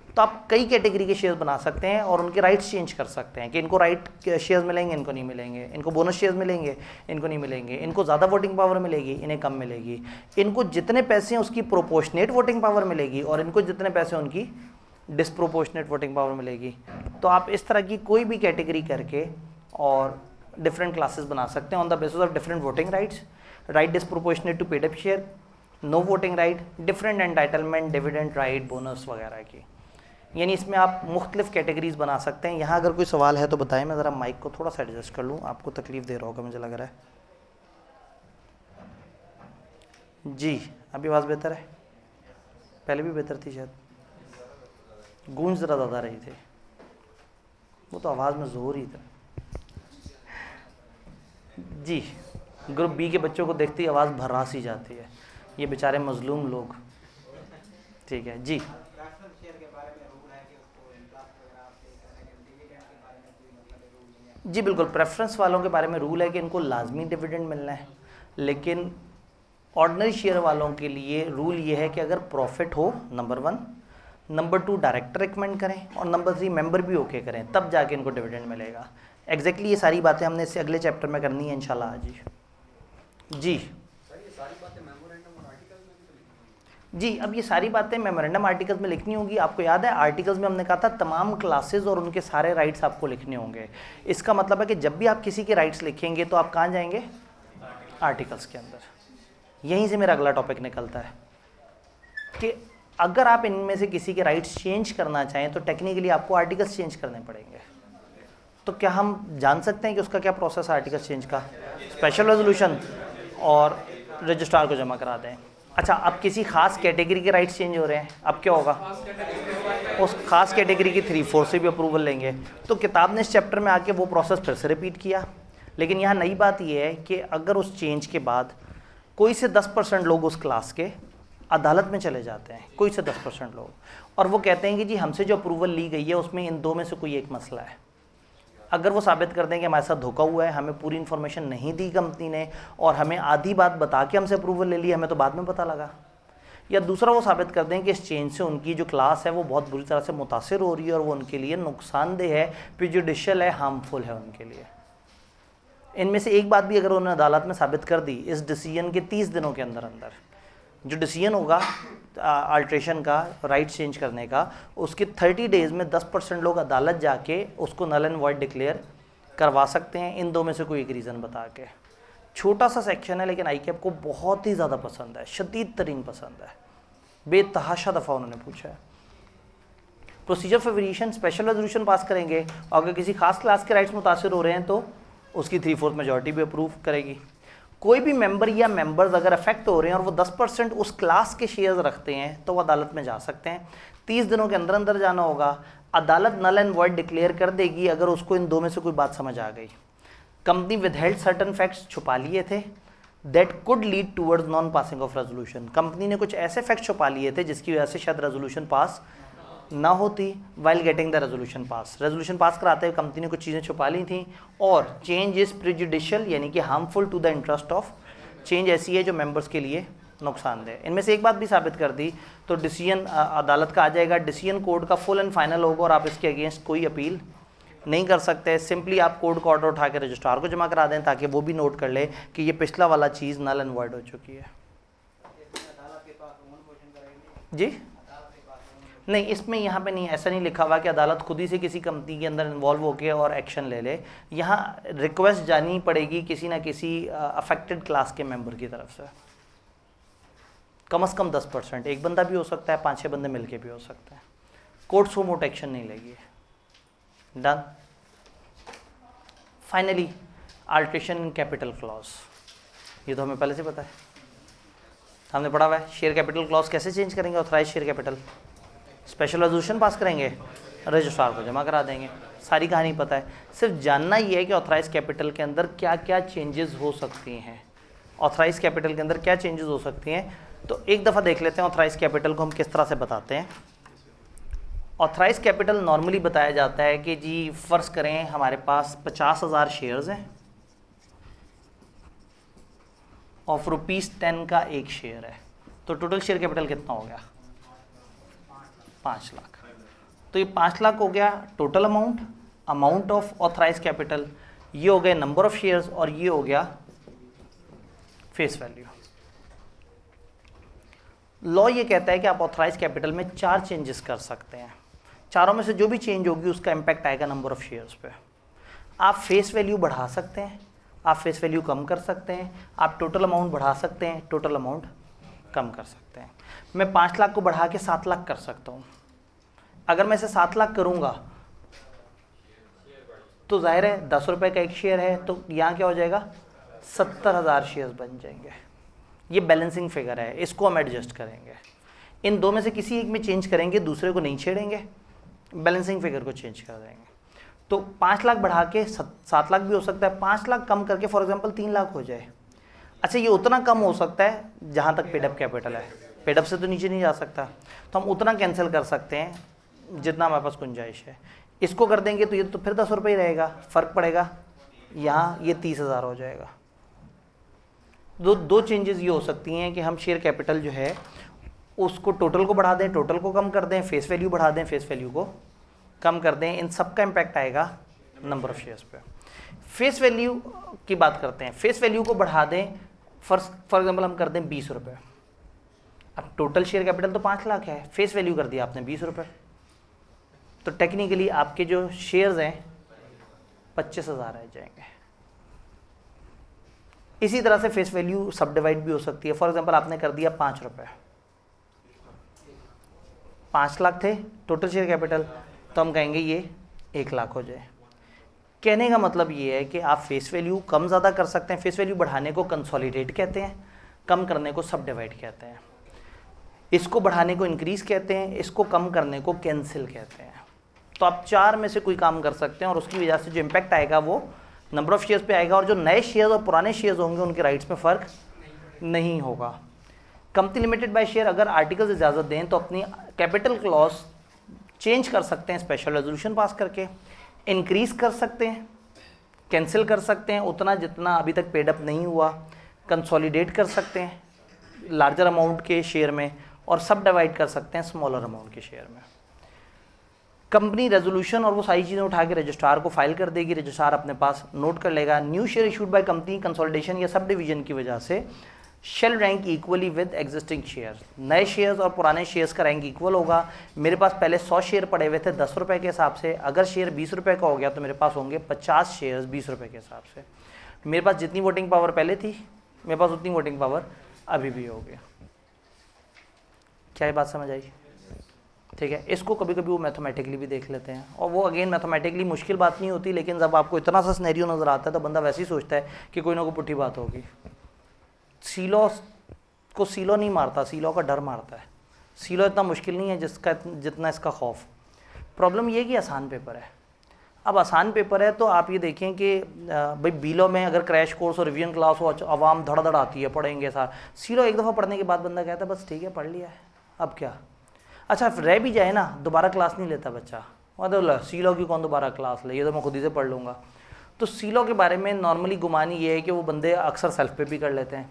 तो आप कई कैटेगरी के शेयर्स बना सकते हैं और उनके राइट्स चेंज कर सकते हैं कि इनको राइट शेयर्स मिलेंगे, इनको नहीं मिलेंगे, इनको बोनस शेयर्स मिलेंगे, इनको नहीं मिलेंगे, इनको ज़्यादा वोटिंग पावर मिलेगी, इन्हें कम मिलेगी, इनको जितने पैसे हैं उसकी प्रोपोर्शनेट वोटिंग पावर मिलेगी और इनको जितने पैसे उनकी डिसप्रोपोर्शनेट वोटिंग पावर मिलेगी। तो आप इस तरह की कोई भी कैटेगरी करके और डिफरेंट क्लासेस बना सकते हैं on the basis of different voting rights, right disproportionate to paid up share, no voting right, different entitlement, dividend right, bonus वगैरह की। यानी इसमें आप मुख्तलिफ कैटेगरीज बना सकते हैं। यहाँ अगर कोई सवाल है तो बताएं, मैं ज़रा माइक को थोड़ा सा एडजस्ट कर लूँ, आपको तकलीफ़ दे रहा होगा मुझे लग रहा है। जी, अभी आवाज़ बेहतर है? पहले भी बेहतर थी शायद, गूंज ज़रा ज़्यादा रही थी, वो तो आवाज़ में ज़ोर ही था। जी, ग्रुप बी के बच्चों को देखते ही आवाज़ भर्रा सी जाती है, ये बेचारे मजलूम लोग। ठीक है जी, जी बिल्कुल, प्रेफरेंस वालों के बारे में रूल है कि इनको लाजमी डिविडेंड मिलना है, लेकिन ऑर्डिनरी शेयर वालों के लिए रूल ये है कि अगर प्रॉफिट हो, नंबर 1, नंबर 2 डायरेक्टर रिकमेंड करें, और नंबर 3 मेंबर भी ओके करें, तब जाके इनको डिविडेंड मिलेगा। एग्जैक्टली ये सारी बातें हमने इससे अगले चैप्टर में करनी है इंशाल्लाह आज ही। जी जी, अब ये सारी बातें मेमोरेंडम आर्टिकल्स में लिखनी होगी। आपको याद है आर्टिकल्स में हमने कहा था तमाम क्लासेस और उनके सारे राइट्स आपको लिखने होंगे। इसका मतलब है कि जब भी आप किसी के राइट्स लिखेंगे तो आप कहाँ जाएंगे? आर्टिकल्स के अंदर। यहीं से मेरा अगला टॉपिक निकलता है कि अगर आप इनमें से किसी के राइट्स चेंज करना चाहें तो टेक्निकली आपको आर्टिकल्स चेंज करने पड़ेंगे। तो क्या हम जान सकते हैं कि उसका क्या प्रोसेस है आर्टिकल्स चेंज का? स्पेशल रेजोल्यूशन और रजिस्ट्रार को जमा करा दें। अच्छा, अब किसी खास कैटेगरी के राइट्स चेंज हो रहे हैं, अब क्या होगा? उस खास कैटेगरी की 3/4 से भी अप्रूवल लेंगे। तो किताब ने इस चैप्टर में आके वो प्रोसेस फिर से रिपीट किया, लेकिन यहाँ नई बात ये है कि अगर उस चेंज के बाद कोई से 10% लोग उस क्लास के अदालत में चले जाते हैं, कोई से 10% लोग, और वो कहते हैं कि जी हमसे जो अप्रूवल ली गई है उसमें इन दो में से कोई एक मसला है, अगर वो साबित कर दें कि हमारे साथ धोखा हुआ है, हमें पूरी इन्फॉर्मेशन नहीं दी कंपनी ने और हमें आधी बात बता के हमसे अप्रूवल ले ली, हमें तो बाद में पता लगा, या दूसरा वो साबित कर दें कि इस चेंज से उनकी जो क्लास है वो बहुत बुरी तरह से मुतासिर हो रही है और वो उनके लिए नुकसानदेह है, प्रेजुडिशियल है, हार्मफुल है उनके लिए, इनमें से एक बात भी अगर उन्होंने अदालत में साबित कर दी इस डिसीजन के 30 दिनों के अंदर अंदर, जो डिसीजन होगा अल्ट्रेशन का, राइट चेंज करने का, उसके 30 डेज़ में 10% लोग अदालत जाके उसको नल एंड वॉइड डिक्लेयर करवा सकते हैं, इन दो में से कोई एक रीज़न बता के। छोटा सा सेक्शन है लेकिन आईकेएप को बहुत ही ज़्यादा पसंद है, शदीद तरीन पसंद है, बेतहाशा दफ़ा उन्होंने पूछा है। Procedure for variation, special resolution pass करेंगे और अगर किसी खास क्लास के राइट्स मुतासिर हो रहे हैं तो उसकी 3/4 मेजॉरिटी भी अप्रूव करेगी। कोई भी मेंबर या मेंबर्स अगर अफेक्ट हो रहे हैं और वो 10% उस क्लास के शेयर्स रखते हैं तो वो अदालत में जा सकते हैं। 30 दिनों के अंदर अंदर जाना होगा, अदालत नल एंड वॉइड डिक्लेयर कर देगी अगर उसको इन दो में से कोई बात समझ आ गई। कंपनी विदहेल्ड सर्टन फैक्ट्स छुपा लिए थे that could lead towards non passing of resolution, company ने कुछ ऐसे फैक्ट्स छुपा लिए थे जिसकी वजह से शायद रेजोल्यूशन पास ना होती while getting the resolution pass. Resolution pass कराते हुए कंपनी ने कुछ चीज़ें छुपा ली थी और चेंज इज प्रेजुडिशियल यानी कि harmful to the interest of, change ऐसी है जो मेंबर्स के लिए नुकसानदेह। इनमें से एक बात भी साबित कर दी तो डिसीजन अदालत का आ जाएगा, डिसीजन कोर्ट का फुल एंड फाइनल होगा और आप इसके अगेंस्ट कोई अपील नहीं कर सकते। सिंपली आप कोर्ट का ऑर्डर उठा के रजिस्ट्रार को जमा करा दें ताकि वो भी नोट कर ले कि ये पिछला वाला चीज़ नल एंड वॉइड हो चुकी है। जी नहीं, इसमें यहाँ पे नहीं, ऐसा नहीं लिखा हुआ कि अदालत खुद ही से किसी कंपनी के अंदर इन्वॉल्व होकर और एक्शन ले ले। यहाँ रिक्वेस्ट जानी पड़ेगी किसी ना किसी अफेक्टेड क्लास के मेंबर की तरफ से, कम से कम 10%, एक बंदा भी हो सकता है, 5-6 बंदे मिलके भी हो सकते हैं। कोर्ट सो मोट एक्शन नहीं लेगी। Done. Finally alteration in capital clause, ये तो हमें पहले से पता है, हमने पढ़ा हुआ है। शेयर कैपिटल क्लॉज कैसे चेंज करेंगे? Authorise share capital, special resolution pass करेंगे, रजिस्ट्रार को जमा करा देंगे, सारी कहानी पता है। सिर्फ जानना ये है कि ऑथराइज कैपिटल के अंदर क्या क्या चेंजेस हो सकती हैं, ऑथराइज कैपिटल के अंदर क्या चेंजेस हो सकती हैं। तो एक दफ़ा देख लेते हैं ऑथराइज कैपिटल को हम किस तरह से बताते हैं। ऑथराइज कैपिटल नॉर्मली बताया जाता है कि जी फ़र्ज़ करें हमारे पास 50,000 शेयर्स हैं और ₹10 का एक शेयर है, तो टोटल शेयर कैपिटल कितना हो गया? 5 लाख। तो ये 5 लाख हो गया total amount of authorise capital, ये हो गया नंबर ऑफ शेयर्स और ये हो गया फेस वैल्यू। लॉ ये कहता है कि आप ऑथराइज कैपिटल में 4 चेंजेस कर सकते हैं, चारों में से जो भी चेंज होगी उसका इम्पैक्ट आएगा नंबर ऑफ शेयर्स पे। आप फेस वैल्यू बढ़ा सकते हैं, आप फेस वैल्यू कम कर सकते हैं, आप टोटल अमाउंट बढ़ा सकते हैं, टोटल अमाउंट कम कर सकते हैं। मैं 5 लाख को बढ़ा के 7 लाख कर सकता हूँ। अगर मैं इसे 7 लाख करूँगा तो जाहिर है 10 रुपये का एक शेयर है, तो यहाँ क्या हो जाएगा? 70,000 शेयर्स बन जाएंगे। ये बैलेंसिंग फिगर है, इसको हम एडजस्ट करेंगे। इन दो में से किसी एक में चेंज करेंगे, दूसरे को नहीं छेड़ेंगे, बैलेंसिंग फिगर को चेंज कर देंगे। तो 5 लाख बढ़ा के 7 लाख भी हो सकता है, 5 लाख कम करके फॉर एग्जांपल 3 लाख हो जाए। अच्छा, ये उतना कम हो सकता है जहाँ तक पेड अप कैपिटल है, पेड अप से तो नीचे नहीं जा सकता, तो हम उतना कैंसिल कर सकते हैं जितना हमारे पास गुंजाइश है। इसको कर देंगे तो ये तो फिर 10 रुपये ही रहेगा, फ़र्क पड़ेगा, यहाँ ये 30,000 हो जाएगा। दो चेंजेस ये हो सकती हैं कि हम शेयर कैपिटल जो है उसको टोटल को बढ़ा दें, टोटल को कम कर दें, फेस वैल्यू बढ़ा दें, फेस वैल्यू को कम कर दें। इन सब का इम्पैक्ट आएगा नंबर ऑफ शेयर्स पे। फेस वैल्यू की बात करते हैं, फेस वैल्यू को बढ़ा दें, फॉर एग्जाम्पल हम कर दें 20 रुपये। अब टोटल शेयर कैपिटल तो 5 लाख है, फेस वैल्यू कर दिया आपने 20 रुपये, तो टेक्निकली आपके जो शेयर्स हैं 25,000 रह जाएंगे। इसी तरह से फेस वैल्यू सब डिवाइड भी हो सकती है। फॉर एग्जांपल आपने कर दिया 5 रुपये, 5 लाख थे टोटल शेयर कैपिटल, तो हम कहेंगे ये 1 लाख हो जाए। कहने का मतलब ये है कि आप फेस वैल्यू कम ज़्यादा कर सकते हैं। फेस वैल्यू बढ़ाने को कंसोलिडेट कहते हैं, कम करने को सब डिवाइड कहते हैं। इसको बढ़ाने को इंक्रीज कहते हैं, इसको कम करने को कैंसिल कहते हैं। तो आप 4 में से कोई काम कर सकते हैं और उसकी वजह से जो इम्पैक्ट आएगा वो नंबर ऑफ शेयर्स पे आएगा, और जो नए शेयर्स और पुराने शेयर्स होंगे उनके राइट्स में फ़र्क नहीं होगा। कंपनी लिमिटेड बाय शेयर अगर आर्टिकल्स इजाज़त दें तो अपनी कैपिटल क्लॉज चेंज कर सकते हैं स्पेशल रेजोल्यूशन पास करके, इंक्रीज कर सकते हैं, कैंसिल कर सकते हैं उतना जितना अभी तक पेड अप नहीं हुआ, कंसोलिडेट कर सकते हैं लार्जर अमाउंट के शेयर में, और सब डिवाइड कर सकते हैं स्मॉलर अमाउंट के शेयर में। कंपनी रेजोल्यूशन और वो सारी चीज़ें उठा के रजिस्ट्रार को फाइल कर देगी, रजिस्ट्रार अपने पास नोट कर लेगा, new share issued by company consolidation या सब डिवीजन की वजह से shall rank equally with existing shares. नए शेयर्स और पुराने शेयर्स का रैंक इक्वल होगा। मेरे पास पहले 100 शेयर पड़े हुए थे 10 रुपये के हिसाब से, अगर शेयर 20 रुपये का हो गया तो मेरे पास होंगे 50 शेयर्स 20 रुपये के हिसाब से। मेरे पास जितनी वोटिंग पावर पहले थी मेरे पास उतनी वोटिंग पावर अभी भी होगी। क्या ये बात समझ आई? ठीक है, इसको कभी कभी वो मैथमेटिकली भी देख लेते हैं, और वो अगेन मैथमेटिकली मुश्किल बात नहीं होती, लेकिन जब आपको इतना सा सिनेरियो नज़र आता है तो बंदा वैसे ही सोचता है कि कोई ना कोई पुट्ठी बात होगी। सीलो को सीलो नहीं मारता, सीलो का डर मारता है। सीलो इतना मुश्किल नहीं है जिसका जितना इसका खौफ। प्रॉब्लम ये है कि आसान पेपर है। अब आसान पेपर है तो आप ये देखें कि भाई बीलो में अगर क्रैश कोर्स और रिवीजन क्लास हो, आवाम धड़ धड़ आती है, पढ़ेंगे सार। सीलो एक दफ़ा पढ़ने के बाद बंदा कहता है बस ठीक है पढ़ लिया है, अब क्या। अच्छा रह भी जाए ना, दोबारा क्लास नहीं लेता बच्चा, मतलब सीलो की कौन दोबारा क्लास ले, ये तो मैं खुद ही से पढ़ लूँगा। तो सीलो के बारे में नॉर्मली गुमानी ये है कि वो बंदे अक्सर सेल्फ पे भी कर लेते हैं।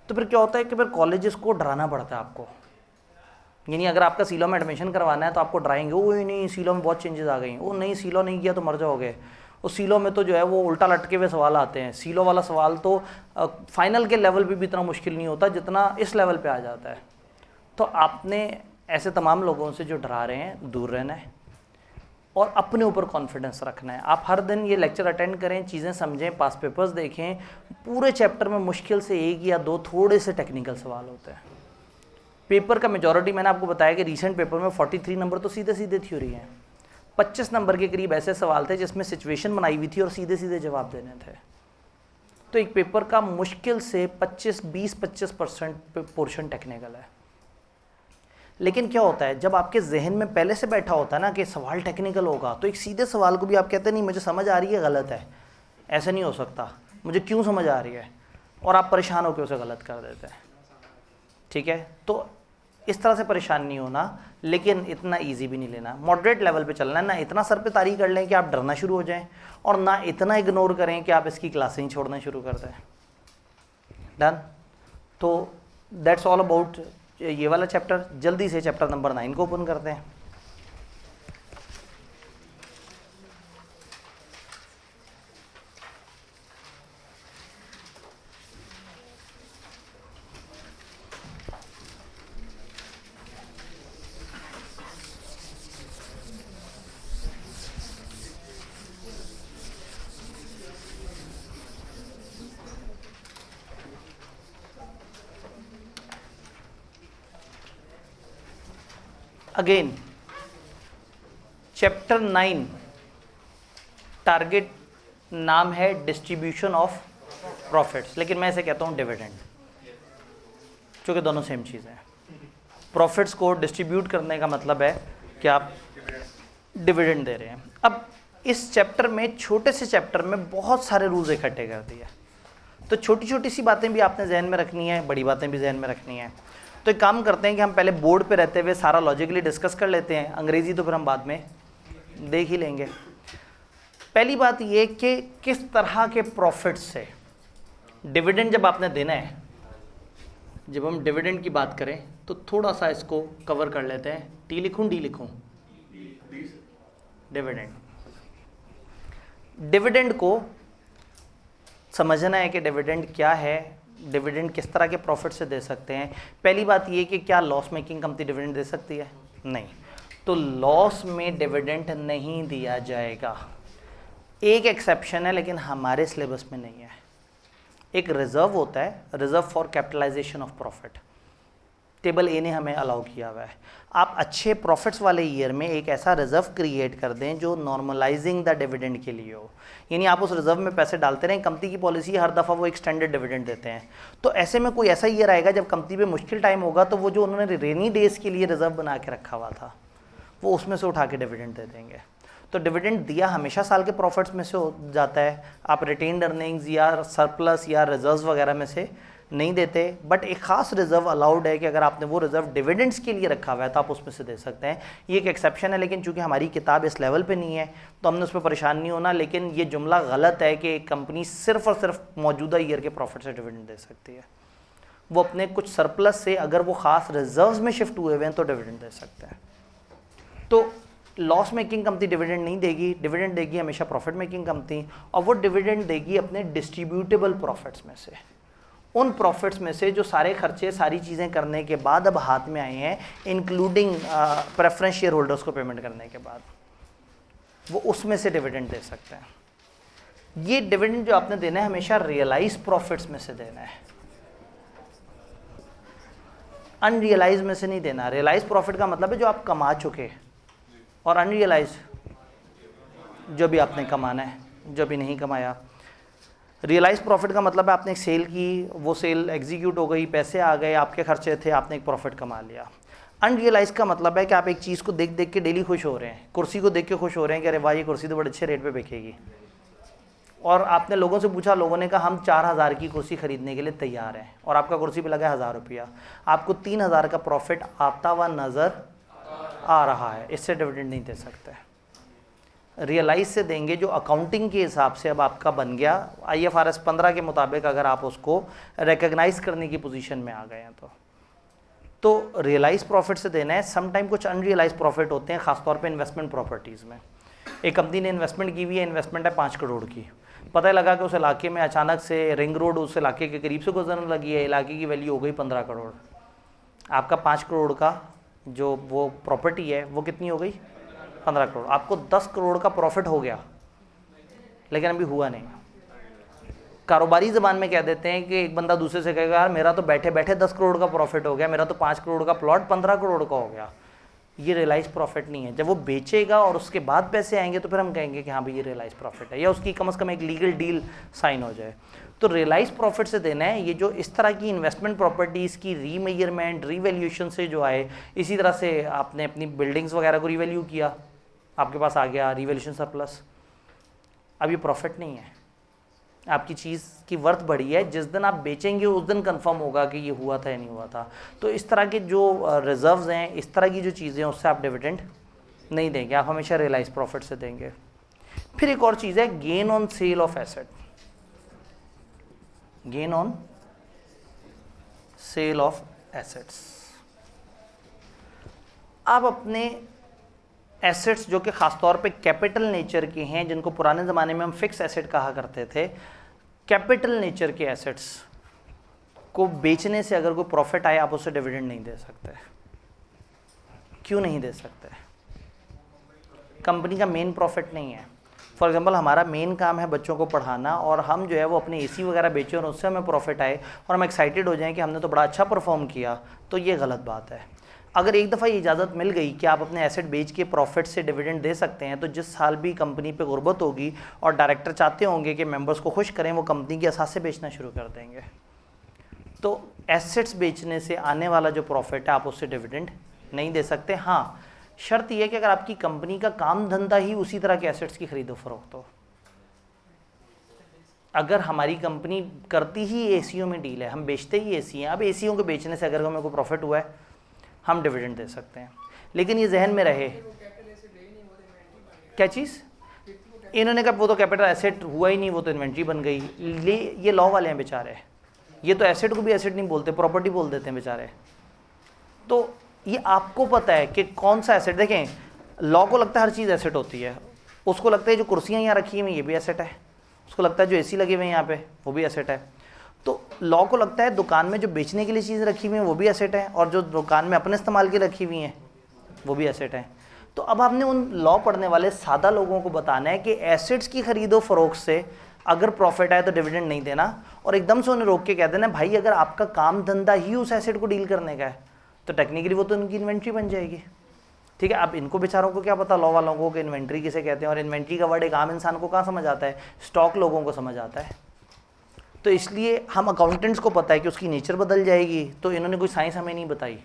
तो फिर क्या होता है कि फिर कॉलेजेस को डराना पड़ता है आपको, यानी अगर आपका सीलो में एडमिशन करवाना है तो आपको डराएंगे, वो नहीं सीलो में बहुत चेंजेस आ गई, वो नहीं सीलो नहीं किया तो मर जाओगे। उस सीलो में तो जो है वो उल्टा लटके हुए सवाल आते हैं। सीलो वाला सवाल तो फाइनल के लेवल पे भी इतना मुश्किल नहीं होता जितना इस लेवल पे आ जाता है। तो आपने ऐसे तमाम लोगों से जो डरा रहे हैं दूर रहना है और अपने ऊपर कॉन्फिडेंस रखना है। आप हर दिन ये लेक्चर अटेंड करें, चीज़ें समझें, पास पेपर्स देखें। पूरे चैप्टर में मुश्किल से 1 या 2 थोड़े से टेक्निकल सवाल होते हैं। पेपर का मेजॉरिटी मैंने आपको बताया कि रीसेंट पेपर में 43 नंबर तो सीधे सीधे थ्योरी हैं। 25 नंबर के करीब ऐसे सवाल थे जिसमें सिचुएशन बनाई हुई थी और सीधे सीधे जवाब देने थे। तो एक पेपर का मुश्किल से 20-25% पोर्शन टेक्निकल है। लेकिन क्या होता है जब आपके जहन में पहले से बैठा होता है ना कि सवाल टेक्निकल होगा, तो एक सीधे सवाल को भी आप कहते हैं नहीं मुझे समझ आ रही है, गलत है, ऐसा नहीं हो सकता, मुझे क्यों समझ आ रही है, और आप परेशान होकर उसे गलत कर देते हैं। ठीक है, तो इस तरह से परेशान नहीं होना, लेकिन इतना इजी भी नहीं लेना, मॉडरेट लेवल पे चलना है। ना इतना सर पे तारी कर लें कि आप डरना शुरू हो जाएं, और ना इतना इग्नोर करें कि आप इसकी क्लासें ही छोड़ना शुरू कर दें। डन? तो दैट्स ऑल अबाउट ये वाला चैप्टर। जल्दी से चैप्टर नंबर 9 को ओपन करते हैं। अगेन चैप्टर 9 टारगेट नाम है डिस्ट्रीब्यूशन ऑफ प्रॉफिट्स, लेकिन मैं इसे कहता हूँ डिविडेंड, क्योंकि दोनों सेम चीज़ है। प्रॉफिट्स को डिस्ट्रीब्यूट करने का मतलब है कि आप डिविडेंड दे रहे हैं। अब इस चैप्टर में, छोटे से चैप्टर में बहुत सारे रूल्स इकट्ठे कर दिए, तो छोटी छोटी सी बातें भी आपने जहन में रखनी है, बड़ी बातें भी जहन में रखनी है। तो एक काम करते हैं कि हम पहले बोर्ड पे रहते हुए सारा लॉजिकली डिस्कस कर लेते हैं। अंग्रेज़ी तो फिर हम बाद में देख ही लेंगे। पहली बात ये कि किस तरह के प्रॉफिट से डिविडेंड जब आपने देना है, जब हम डिविडेंड की बात करें तो थोड़ा सा इसको कवर कर लेते हैं। टी लिखूं डी लिखूं? डिविडेंड। डिविडेंड को समझना है कि डिविडेंड क्या है, डिविडेंड किस तरह के प्रॉफिट से दे सकते हैं। पहली बात ये कि क्या लॉस मेकिंग कंपनी डिविडेंड दे सकती है? नहीं। तो लॉस में डिविडेंड नहीं दिया जाएगा। एक एक्सेप्शन है लेकिन हमारे सिलेबस में नहीं है। एक रिजर्व होता है, reserve for capitalization of profit, table A ने हमें अलाउ किया हुआ है। आप अच्छे प्रॉफिट्स वाले ईयर में एक ऐसा रिजर्व क्रिएट कर दें जो नॉर्मलाइजिंग द डिविडेंड के लिए हो, यानी आप उस रिजर्व में पैसे डालते रहें। कंपनी की पॉलिसी हर दफ़ा वो एक स्टैंडर्ड डिविडेंड देते हैं। तो ऐसे में कोई ऐसा ईयर आएगा जब कंपनी पे मुश्किल टाइम होगा तो वो जो उन्होंने रेनी डेज के लिए रिजर्व बना के रखा हुआ था वो उसमें से उठा के डिविडेंड दे देंगे। तो डिविडेंड दिया हमेशा साल के प्रॉफिट्स में से हो जाता है। आप रिटेन्ड अर्निंग्स या सरप्लस या रिजर्व्स वगैरह में से नहीं देते, बट एक खास रिजर्व अलाउड है कि अगर आपने वो रिजर्व डिविडेंड्स के लिए रखा हुआ है तो आप उसमें से दे सकते हैं। ये एक एक्सेप्शन है, लेकिन चूंकि हमारी किताब इस लेवल पे नहीं है तो हमने उस पर परेशान नहीं होना। लेकिन ये जुमला गलत है कि एक कंपनी सिर्फ और सिर्फ मौजूदा ईयर के प्रॉफिट से डिविडेंड दे सकती है। वो अपने कुछ सरप्लस से अगर वो खास रिजर्व्स में शिफ्ट हुए हुए हैं तो डिविडेंड दे सकते हैं। तो लॉस मेकिंग कंपनी डिविडेंड नहीं देगी, डिविडेंड देगी हमेशा प्रॉफिट मेकिंग कंपनी, और वो डिविडेंड देगी अपने डिस्ट्रीब्यूटेबल प्रॉफिट्स में से, उन प्रॉफिट्स में से जो सारे खर्चे सारी चीज़ें करने के बाद अब हाथ में आए हैं, इंक्लूडिंग प्रेफरेंस शेयर होल्डर्स को पेमेंट करने के बाद, वो उसमें से डिविडेंड दे सकते हैं। ये डिविडेंड जो आपने देना है हमेशा रियलाइज प्रॉफिट्स में से देना है, अनरियलाइज में से नहीं देना। रियलाइज प्रॉफिट का मतलब है जो आप कमा चुके, और अनरियलाइज जो भी आपने कमाना है, जो भी नहीं कमाया। रियलाइज प्रॉफिट का मतलब है आपने एक सेल की, वो सेल एग्जीक्यूट हो गई, पैसे आ गए, आपके खर्चे थे, आपने एक प्रॉफिट कमा लिया। अनरियलाइज का मतलब है कि आप एक चीज़ को देख देख के डेली खुश हो रहे हैं, कुर्सी को देख के खुश हो रहे हैं कि अरे वाह ये कुर्सी तो बड़े अच्छे रेट पे बिकेगी, और आपने लोगों से पूछा, लोगों ने कहा हम 4000 की कुर्सी खरीदने के लिए तैयार हैं, और आपका कुर्सी पे लगा है 1000 रुपया, आपको 3000 का प्रॉफिट आता हुआ नज़र आ रहा है, इससे डिविडेंड नहीं दे सकते। रियलाइज से देंगे जो अकाउंटिंग के हिसाब से अब आपका बन गया, IFRS 15 के मुताबिक अगर आप उसको रिकग्नाइज करने की पोजीशन में आ गए हैं तो रियलाइज प्रॉफिट से देना है। समटाइम कुछ अनरियलाइज प्रॉफिट होते हैं, खासतौर पे इन्वेस्टमेंट प्रॉपर्टीज़ में। एक कंपनी ने इन्वेस्टमेंट की हुई है, इन्वेस्टमेंट है 5 करोड़ की, पता लगा कि उस इलाके में अचानक से रिंग रोड उस इलाके के करीब से गुजरने लगी है, इलाके की वैल्यू हो गई 15 करोड़। आपका 5 करोड़ का जो वो प्रॉपर्टी है वो कितनी हो गई? 15 करोड़। आपको 10 करोड़ का प्रॉफिट हो गया, लेकिन अभी हुआ नहीं। कारोबारी ज़बान में कह देते हैं कि एक बंदा दूसरे से कहेगा यार मेरा तो बैठे बैठे 10 करोड़ का प्रॉफिट हो गया, मेरा तो 5 करोड़ का प्लॉट 15 करोड़ का हो गया। ये रियलाइज प्रॉफिट नहीं है। जब वो बेचेगा और उसके बाद पैसे आएंगे तो फिर हम कहेंगे कि हाँ भाई ये रियलाइज प्रॉफिट है, या उसकी कम से कम एक लीगल डील साइन हो जाए। तो रियलाइज प्रॉफिट से देना है ये जो इस तरह की इन्वेस्टमेंट प्रॉपर्टीज़ की रीमेजरमेंट रीवैल्यूएशन से जो आए। इसी तरह से आपने अपनी बिल्डिंग्स वगैरह को रीवैल्यू किया, आपके पास आ गया रीवैल्यूएशन सरप्लस, अब ये प्रॉफिट नहीं है, आपकी चीज़ की वर्थ बढ़ी है, जिस दिन आप बेचेंगे उस दिन कंफर्म होगा कि ये हुआ था या नहीं हुआ था। तो इस तरह के जो रिजर्व्स हैं, इस तरह की जो चीज़ें हैं, उससे आप डिविडेंड नहीं देंगे, आप हमेशा रियलाइज प्रॉफिट से देंगे। फिर एक और चीज़ है gain on sale of asset. Gain on sale of assets, आप अपने एसेट्स जो कि ख़ासतौर पे कैपिटल नेचर के हैं, जिनको पुराने ज़माने में हम फिक्स एसेट कहा करते थे, कैपिटल नेचर के एसेट्स को बेचने से अगर कोई प्रॉफिट आए आप उससे डिविडेंड नहीं दे सकते। क्यों नहीं दे सकते? कंपनी का मेन प्रॉफिट नहीं है। फॉर एग्जांपल हमारा मेन काम है बच्चों को पढ़ाना, और हम जो है वो अपने AC वगैरह बेचें और उससे हमें प्रॉफिट आए और हम एक्साइटेड हो जाएं कि हमने तो बड़ा अच्छा परफॉर्म किया, तो ये गलत बात है। अगर एक दफ़ा ये इजाज़त मिल गई कि आप अपने एसेट बेच के प्रॉफिट से डिविडेंड दे सकते हैं, तो जिस साल भी कंपनी पे गुर्बत होगी और डायरेक्टर चाहते होंगे कि मेंबर्स को खुश करें, वो कंपनी की असास से बेचना शुरू कर देंगे। तो एसेट्स बेचने से आने वाला जो प्रॉफिट है आप उससे डिविडेंड नहीं दे सकते। हाँ, शर्त यह है कि अगर आपकी कंपनी का काम धंधा ही उसी तरह के एसेट्स की खरीदो फरोख्त हो। अगर हमारी कंपनी करती ही ACO में डील है, हम बेचते ही AC हैं, अब ACO को बेचने से अगर हमें कोई प्रॉफिट हुआ है हम डिविडेंड दे सकते हैं। लेकिन ये जहन में रहे, क्या चीज़? इन्होंने कहा वो तो कैपिटल एसेट हुआ ही नहीं, वो तो इन्वेंट्री बन गई। ये लॉ वाले हैं बेचारे, ये तो एसेट को भी एसेट नहीं बोलते, प्रॉपर्टी बोल देते हैं बेचारे। तो ये आपको पता है कि कौन सा एसेट। देखें, लॉ को लगता है हर चीज़ एसेट होती है, उसको लगता है जो कुर्सियाँ यहाँ रखी हुई ये भी एसेट है, उसको लगता है जो एसी लगे हुए हैं यहाँ पे वो भी एसेट है। तो लॉ को लगता है दुकान में जो बेचने के लिए चीज़ रखी हुई है वो भी एसेट है, और जो दुकान में अपने इस्तेमाल की रखी हुई हैं वो भी एसेट है। तो अब आपने उन लॉ पढ़ने वाले सादा लोगों को बताना है कि एसेट्स की खरीदो फरोख्त से अगर प्रॉफिट आए तो डिविडेंड नहीं देना, और एकदम से उन्हें रोक के कह देना भाई अगर आपका काम धंधा ही उस एसेट को डील करने का है तो टेक्निकली वो तो उनकी इन्वेंट्री बन जाएगी। ठीक है, अब इनको बेचारों को क्या पता लॉ वालों को कि इन्वेंट्री किसे कहते हैं, और इन्वेंट्री का वर्ड एक आम इंसान को कहाँ समझ आता है, स्टॉक लोगों को समझ आता है। तो इसलिए हम अकाउंटेंट्स को पता है कि उसकी नेचर बदल जाएगी, तो इन्होंने कोई साइंस हमें नहीं बताई,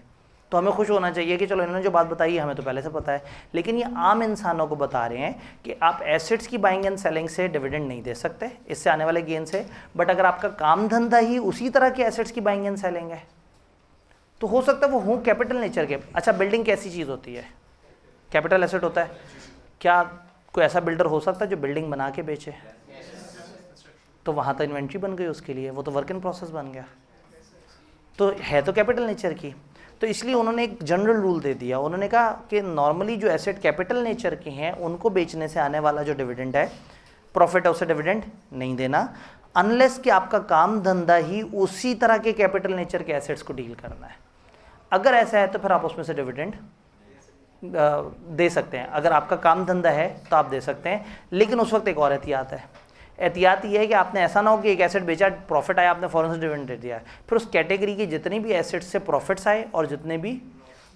तो हमें खुश होना चाहिए कि चलो इन्होंने जो बात बताई है हमें तो पहले से पता है। लेकिन ये आम इंसानों को बता रहे हैं कि आप एसेट्स की बाइंग एंड सेलिंग से डिविडेंड नहीं दे सकते, इससे आने वाले गेन से, बट अगर आपका काम धंधा ही उसी तरह के एसेट्स की बाइंग एंड सेलिंग है तो हो सकता है वो हो कैपिटल नेचर के। अच्छा, बिल्डिंग कैसी चीज़ होती है? कैपिटल एसेट होता है। क्या कोई ऐसा बिल्डर हो सकता है जो बिल्डिंग बना के बेचे? तो वहाँ तो इन्वेंट्री बन गई उसके लिए, वो तो वर्क इन प्रोसेस बन गया, तो है तो कैपिटल नेचर की। तो इसलिए उन्होंने एक जनरल रूल दे दिया, उन्होंने कहा कि नॉर्मली जो एसेट कैपिटल नेचर के हैं उनको बेचने से आने वाला जो डिविडेंड है, प्रॉफिट है, उसे डिविडेंड नहीं देना, अनलेस कि आपका काम धंधा ही उसी तरह के कैपिटल नेचर के एसेट्स को डील करना है। अगर ऐसा है तो फिर आप उसमें से डिविडेंड दे सकते हैं। अगर आपका काम धंधा है तो आप दे सकते हैं, लेकिन उस वक्त एक और एहतियात है। एहतियात ये है कि आपने ऐसा ना हो कि एक एसेट बेचा, प्रॉफिट आया, आपने फ़ौरन से डिविडेंड दे दिया, फिर उस कैटेगरी की जितनी भी एसेट्स से प्रॉफिट्स आए और जितने भी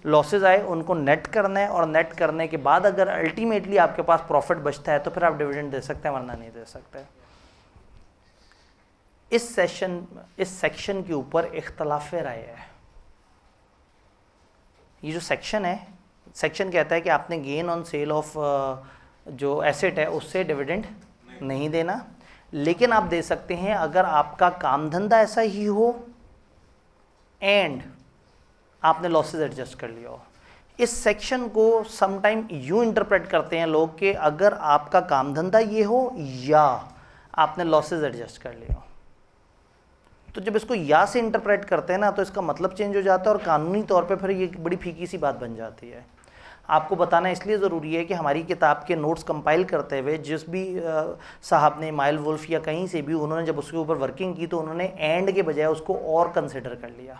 लॉसेज आए उनको नेट करना है, और नेट करने के बाद अगर अल्टीमेटली आपके पास प्रॉफिट बचता है तो फिर आप डिविडेंड दे सकते हैं, वरना नहीं दे सकते। इस सेक्शन के ऊपर इख्तलाफ राय है। ये जो सेक्शन है, सेक्शन कहता है कि आपने गेन ऑन सेल ऑफ जो एसेट है उससे डिविडेंड नहीं देना, लेकिन आप दे सकते हैं अगर आपका काम धंधा ऐसा ही हो एंड आपने लॉसेज एडजस्ट कर लिया हो। इस सेक्शन को समटाइम यूं इंटरप्रेट करते हैं लोग कि अगर आपका काम धंधा ये हो या आपने लॉसेज एडजस्ट कर लिया हो। तो जब इसको या से इंटरप्रेट करते हैं ना तो इसका मतलब चेंज हो जाता है, और कानूनी तौर पे फिर ये बड़ी फीकी सी बात बन जाती है। आपको बताना इसलिए ज़रूरी है कि हमारी किताब के नोट्स कंपाइल करते हुए जिस भी साहब ने, माइल वुल्फ या कहीं से भी, उन्होंने जब उसके ऊपर वर्किंग की तो उन्होंने एंड के बजाय उसको और कंसिडर कर लिया।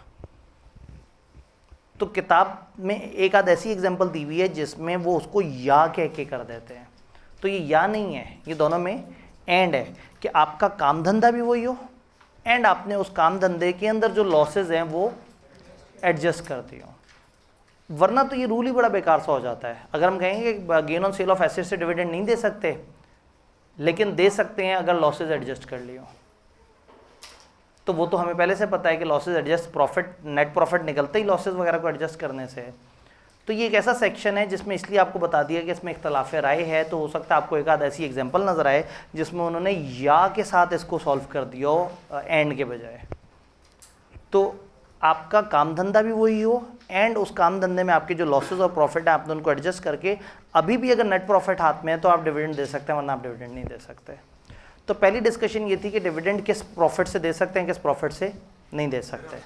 तो किताब में एक आध ऐसी एग्जांपल दी हुई है जिसमें वो उसको या कह के कर देते हैं, तो ये या नहीं है, ये दोनों में एंड है कि आपका काम धंधा भी वही हो एंड आपने उस काम धंधे के अंदर जो लॉसेज हैं वो एडजस्ट कर दिए हो, वरना तो ये रूल ही बड़ा बेकार सा हो जाता है। अगर हम कहेंगे कि gain on sale of asset से डिविडेंड नहीं दे सकते, लेकिन दे सकते हैं अगर लॉसेज एडजस्ट कर लियो, तो वो तो हमें पहले से पता है कि losses adjust, profit, net profit निकलते ही लॉसेज वगैरह को एडजस्ट करने से। तो ये एक ऐसा सेक्शन है जिसमें इसलिए आपको बता दिया कि इसमें इख्तलाफ राय है, तो हो सकता है आपको एक आध ऐसी एग्जांपल नज़र आए जिसमें उन्होंने या के साथ इसको सॉल्व कर दिया हो एंड के बजाय। तो आपका काम धंधा भी वही हो एंड उस काम धंधे में आपके जो लॉसेज और प्रॉफिट है आपने उनको एडजस्ट करके अभी भी अगर नेट प्रॉफिट हाथ में है तो आप डिविडेंड दे सकते हैं, वरना आप डिविडेंड नहीं दे सकते। तो पहली डिस्कशन ये थी कि डिविडेंड किस प्रॉफिट से दे सकते हैं, किस प्रॉफिट से नहीं दे सकते।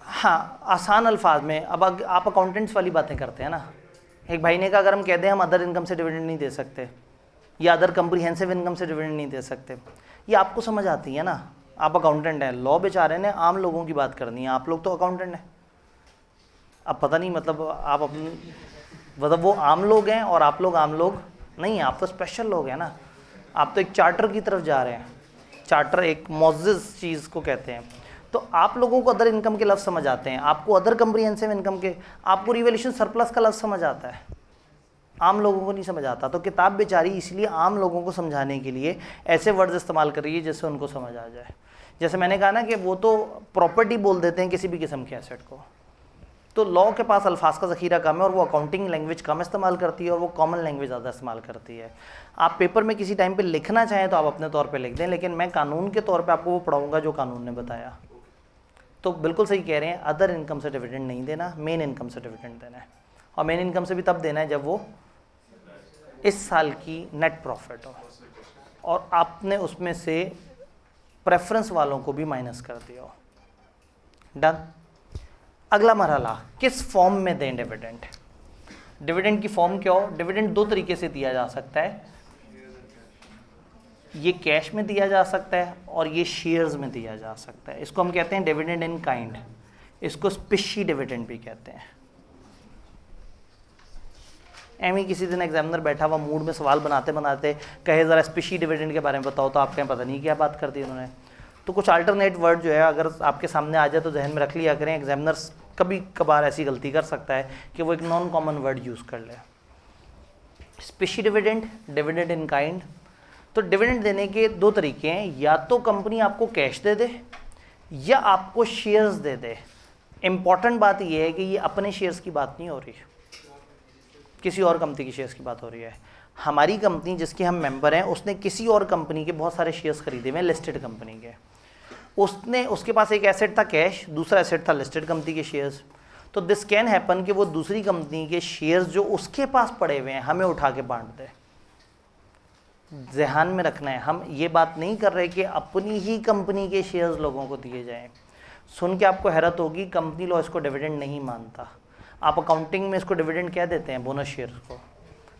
हाँ, आसान अल्फाज में, अब आप अकाउंटेंट्स वाली बातें करते हैं ना। एक भाई ने कहा अगर हम कह दें हम अदर इनकम से डिविडेंड नहीं दे सकते या अदर कम्प्रीहेंसिव इनकम से डिविडेंड नहीं दे सकते, ये आपको समझ आती है ना, आप अकाउंटेंट हैं, लॉ बेचारे ने आम लोगों की बात करनी है, आप लोग तो अकाउंटेंट हैं। अब पता नहीं मतलब आप अपनी, मतलब वो आम लोग हैं और आप लोग आम लोग नहीं हैं, आप तो स्पेशल लोग हैं ना, आप तो एक चार्टर की तरफ जा रहे हैं। चार्टर एक मोअज़्ज़ज़ चीज़ को कहते हैं। तो आप लोगों को अदर इनकम के लफ्ज़ समझ आते हैं, आपको अदर कम्प्रीहेंसिव इनकम के, आपको रिवैल्यूएशन सरप्लस का लफ्ज़ समझ आता है, आम लोगों को नहीं समझ आता। तो किताब बेचारी इसलिए आम लोगों को समझाने के लिए ऐसे वर्ड्स इस्तेमाल कर रही है जिससे उनको समझ आ जाए। जैसे मैंने कहा ना कि वो तो प्रॉपर्टी बोल देते हैं किसी भी किस्म के एसेट को, तो लॉ के पास अल्फाज का ज़ख़ीरा कम है और वो अकाउंटिंग लैंग्वेज कम इस्तेमाल करती है और वो कॉमन लैंग्वेज ज़्यादा इस्तेमाल करती है। आप पेपर में किसी टाइम पे लिखना चाहें तो आप अपने तौर पे लिख दें, लेकिन मैं कानून के तौर पे आपको वो पढ़ाऊँगा जो कानून ने बताया। तो बिल्कुल सही कह रहे हैं, अदर इनकम से डिविडेंड नहीं देना, मेन इनकम से डिविडेंड देना है। और मेन इनकम से भी तब देना है जब वो इस साल की नेट प्रॉफिट हो, और आपने उसमें से प्रेफरेंस वालों को भी माइनस कर दिया हो। डन। अगला मरहला, किस फॉर्म में दें डिविडेंड। डिविडेंड की फॉर्म क्या हो? डिविडेंड दो तरीके से दिया जा सकता है, ये कैश में दिया जा सकता है और ये शेयर्स में दिया जा सकता है। इसको हम कहते हैं डिविडेंड इन काइंड, इसको स्पेशी डिविडेंड भी कहते हैं। एम ही किसी दिन एग्जामिनर बैठा हुआ मूड में सवाल बनाते बनाते कहे ज़रा स्पेशी डिविडेंड के बारे में बताओ, तो आप कहें पता नहीं क्या बात कर दी उन्होंने। तो कुछ अल्टरनेट वर्ड जो है अगर आपके सामने आ जाए तो जहन में रख लिया करें। एग्जामिनर्स कभी कभार ऐसी गलती कर सकता है कि वो एक नॉन कॉमन वर्ड यूज़ कर ले। Species dividend, dividend in kind. तो डिविडेंड देने के दो तरीके हैं, या तो कंपनी आपको कैश दे दे या आपको शेयर्स दे दे। इंपॉर्टेंट बात यह है कि ये अपने शेयर्स की बात नहीं हो रही, किसी और कंपनी की शेयर्स की बात हो रही है। हमारी कंपनी जिसके हम मेंबर हैं उसने किसी और कंपनी के बहुत सारे शेयर्स खरीदे हुए हैं, लिस्टेड कंपनी के। उसके पास एक एसेट था कैश, दूसरा एसेट था लिस्टेड कंपनी के शेयर्स। तो दिस कैन हैपन कि वो दूसरी कंपनी के शेयर्स जो उसके पास पड़े हुए हैं हमें उठा के बांट दे। ध्यान में रखना है, हम ये बात नहीं कर रहे कि अपनी ही कंपनी के शेयर्स लोगों को दिए जाएं। सुन के आपको हैरत होगी, कंपनी लॉ इसको डिविडेंड नहीं मानता। आप अकाउंटिंग में इसको डिविडेंड कह देते हैं, बोनस शेयर्स को,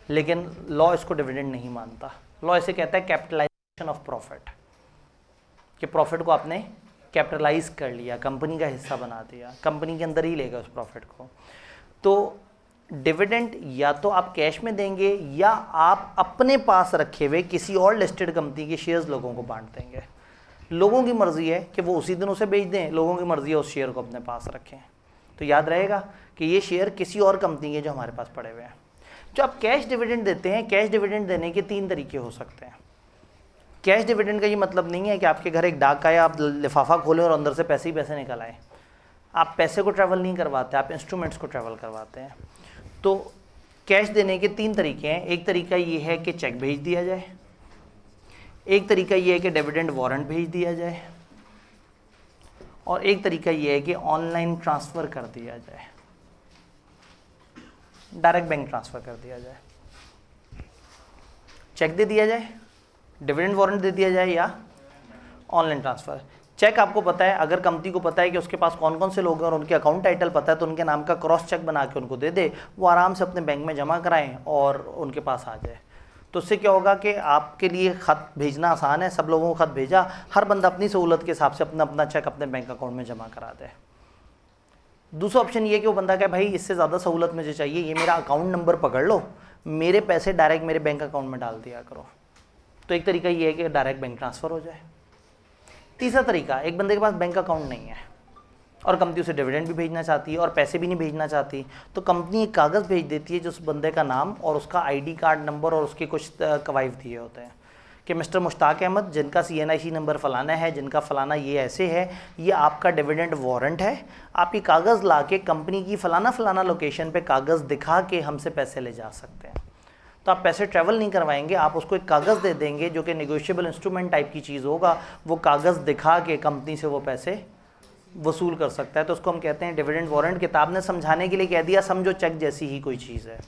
लेकिन लॉ इसको डिविडेंड नहीं मानता। लॉ इसे कहता है कैपिटलाइजेशन ऑफ प्रॉफिट, कि प्रॉफिट को आपने कैपिटलाइज कर लिया, कंपनी का हिस्सा बना दिया, कंपनी के अंदर ही लेगा उस प्रॉफिट को। तो डिविडेंड या तो आप कैश में देंगे या आप अपने पास रखे हुए किसी और लिस्टेड कंपनी के शेयर्स लोगों को बांट देंगे। लोगों की मर्जी है कि वो उसी दिन उसे बेच दें, लोगों की मर्जी है उस शेयर को अपने पास रखें। तो याद रहेगा कि ये शेयर किसी और कंपनी के जो हमारे पास पड़े हुए हैं। जो आप कैश डिविडेंड देते हैं, कैश डिविडेंड देने के 3 तरीके हो सकते हैं। कैश डिविडेंड का ये मतलब नहीं है कि आपके घर एक डाक आया, आप लिफाफा खोलें और अंदर से पैसे ही पैसे निकल आए। आप पैसे को ट्रैवल नहीं करवाते, आप इंस्ट्रूमेंट्स को ट्रैवल करवाते हैं। तो कैश देने के 3 तरीके हैं। एक तरीका ये है कि चेक भेज दिया जाए, एक तरीका ये है कि डिविडेंड वारंट भेज दिया जाए, और एक तरीका ये है कि ऑनलाइन ट्रांसफ़र कर दिया जाए, डायरेक्ट बैंक ट्रांसफ़र कर दिया जाए। चेक दे दिया जाए, डिविडेंड वारंट दे दिया जाए, या ऑनलाइन ट्रांसफ़र। चेक आपको पता है, अगर कंपनी को पता है कि उसके पास कौन कौन से लोग हैं और उनके अकाउंट टाइटल पता है, तो उनके नाम का क्रॉस चेक बना के उनको दे दे, वो आराम से अपने बैंक में जमा कराएं और उनके पास आ जाए। तो उससे क्या होगा कि आपके लिए ख़त भेजना आसान है, सब लोगों को ख़त भेजा, हर बंदा अपनी सहूलत के हिसाब से अपना अपना चेक अपने बैंक अकाउंट में जमा करा दे। दूसरा ऑप्शन ये कि वो बंदा कहे भाई इससे ज़्यादा सहूलत मुझे चाहिए, ये मेरा अकाउंट नंबर पकड़ लो, मेरे पैसे डायरेक्ट मेरे बैंक अकाउंट में डाल दिया करो। तो एक तरीका ये है कि डायरेक्ट बैंक ट्रांसफ़र हो जाए। तीसरा तरीका, एक बंदे के पास बैंक अकाउंट नहीं है और कंपनी उसे डिविडेंड भी भेजना चाहती है और पैसे भी नहीं भेजना चाहती, तो कंपनी एक कागज़ भेज देती है जो उस बंदे का नाम और उसका आईडी कार्ड नंबर और उसके कुछ कवायद दिए होते हैं कि मिस्टर मुश्ताक अहमद, जिनका CNIC नंबर फ़लाना है, जिनका फ़लाना ये ऐसे है, ये आपका डिविडेंड वारंट है, आप ये कागज़ ला के कंपनी की फ़लाना फ़लाना लोकेशन पे कागज़ दिखा के हमसे पैसे ले जा सकते हैं। तो आप पैसे ट्रैवल नहीं करवाएंगे, आप उसको एक कागज़ दे देंगे जो कि नेगोशिएबल इंस्ट्रूमेंट टाइप की चीज़ होगा, वो कागज़ दिखा के कंपनी से वो पैसे वसूल कर सकता है। तो उसको हम कहते हैं डिविडेंड वारंट। किताब ने समझाने के लिए कह दिया, समझो चेक जैसी ही कोई चीज़ है।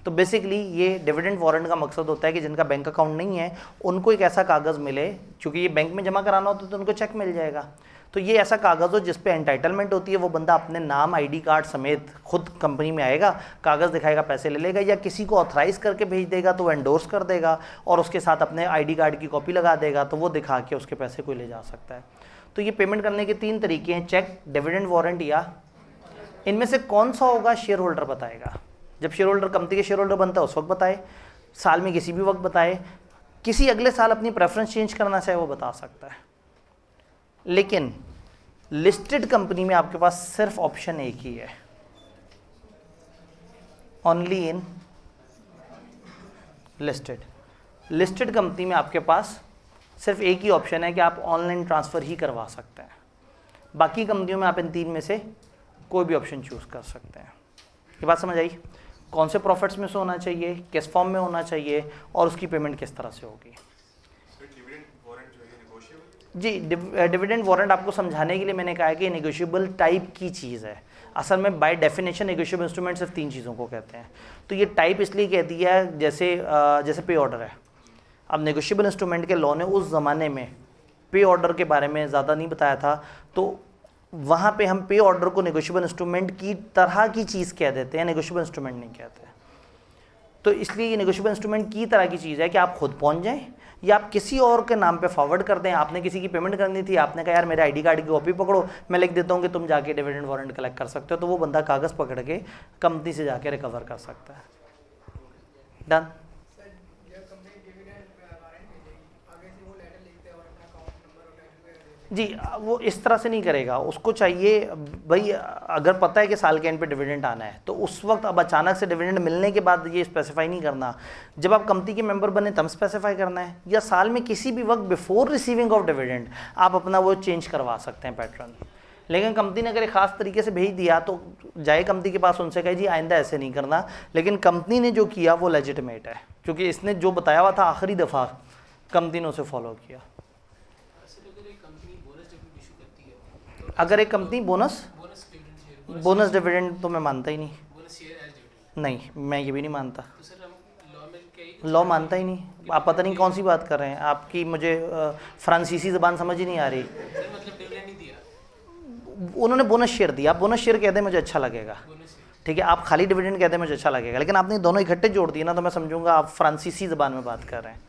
तो बेसिकली ये डिविडेंड वारंट का मकसद होता है कि जिनका बैंक अकाउंट नहीं है उनको एक ऐसा कागज़ मिले, क्योंकि ये बैंक में जमा कराना होता है तो उनको चेक मिल जाएगा, तो ये ऐसा कागज़ हो जिस पे एंटाइटलमेंट होती है, वो बंदा अपने नाम आईडी कार्ड समेत खुद कंपनी में आएगा, कागज़ दिखाएगा, पैसे ले लेगा, या किसी को ऑथराइज़ करके भेज देगा तो वो एंडोर्स कर देगा और उसके साथ अपने आईडी कार्ड की कॉपी लगा देगा, तो वो दिखा के उसके पैसे कोई ले जा सकता है। तो ये पेमेंट करने के 3 तरीके हैं, चेक, डिविडेंड वारंट, या इनमें से कौन सा होगा शेयर होल्डर बताएगा। जब शेयर होल्डर कंपनी के शेयर होल्डर बनता है उस वक्त बताए, साल में किसी भी वक्त बताए, किसी अगले साल अपनी प्रेफरेंस चेंज करना चाहे वो बता सकता है। लेकिन लिस्टेड कंपनी में आपके पास सिर्फ ऑप्शन एक ही है, ओनली इन लिस्टेड कंपनी में आपके पास सिर्फ एक ही ऑप्शन है कि आप ऑनलाइन ट्रांसफ़र ही करवा सकते हैं। बाकी कंपनियों में आप इन 3 में से कोई भी ऑप्शन चूज़ कर सकते हैं। ये बात समझ आई? कौन से प्रॉफिट्स में से होना चाहिए, किस फॉर्म में होना चाहिए और उसकी पेमेंट किस तरह से होगी। जी, डिविडेंड वारंट आपको समझाने के लिए मैंने कहा है कि नेगोशिएबल टाइप की चीज़ है। असल में बाय डेफिनेशन नेगोशिएबल इंस्ट्रूमेंट सिर्फ 3 चीज़ों को कहते हैं। तो ये टाइप इसलिए कह दिया है जैसे पे ऑर्डर है। अब नेगोशिएबल इंस्ट्रूमेंट के लॉ ने उस ज़माने में पे ऑर्डर के बारे में ज़्यादा नहीं बताया था, तो वहाँ पे हम पे ऑर्डर को नेगोशिएबल इंस्ट्रूमेंट की तरह की चीज़ कह देते हैं, नेगोशिएबल इंस्ट्रूमेंट नहीं कहते। तो इसलिए ये नेगोशिएबल इंस्ट्रूमेंट की तरह की चीज़ है कि आप खुद पहुँच जाएं या आप किसी और के नाम पे फॉरवर्ड कर दें। आपने किसी की पेमेंट करनी थी, आपने कहा यार मेरे आईडी कार्ड की कॉपी पकड़ो, मैं लिख देता हूँ कि तुम जाके डिविडेंड वारंट कलेक्ट कर सकते हो, तो वो बंदा कागज़ पकड़ के कंपनी से जाके रिकवर कर सकता है। डन। जी वो इस तरह से नहीं करेगा, उसको चाहिए भाई अगर पता है कि साल के एंड पे डिविडेंड आना है तो उस वक्त अब अचानक से डिविडेंड मिलने के बाद ये स्पेसिफाई नहीं करना, जब आप कंपनी के मेंबर बने तब स्पेसिफाई करना है, या साल में किसी भी वक्त बिफोर रिसीविंग ऑफ डिविडेंड आप अपना वो चेंज करवा सकते हैं पैटर्न। लेकिन कंपनी ने अगर एक ख़ास तरीके से भेज दिया तो जाए कंपनी के पास, उनसे कहे जी आइंदा ऐसे नहीं करना, लेकिन कंपनी ने जो किया वो लेजिटिमेट है क्योंकि इसने जो बताया हुआ था आखिरी दफ़ा कंपनी ने उसे फॉलो किया। अगर एक कंपनी बोनस डिविडेंड तो मैं मानता ही नहीं, मैं ये भी नहीं मानता, लॉ मानता ही नहीं। आप पता नहीं कौन सी बात कर रहे हैं, आपकी मुझे फ्रांसीसी ज़बान समझ ही नहीं आ रही। उन्होंने बोनस शेयर दिया, आप बोनस शेयर कहते हैं मुझे अच्छा लगेगा, ठीक है, आप खाली डिविडेंड कहते हैं मुझे अच्छा लगेगा, लेकिन आपने दोनों इकट्ठे जोड़ दिए ना तो मैं समझूंगा आप फ्रांसीसी ज़बान में बात कर रहे हैं।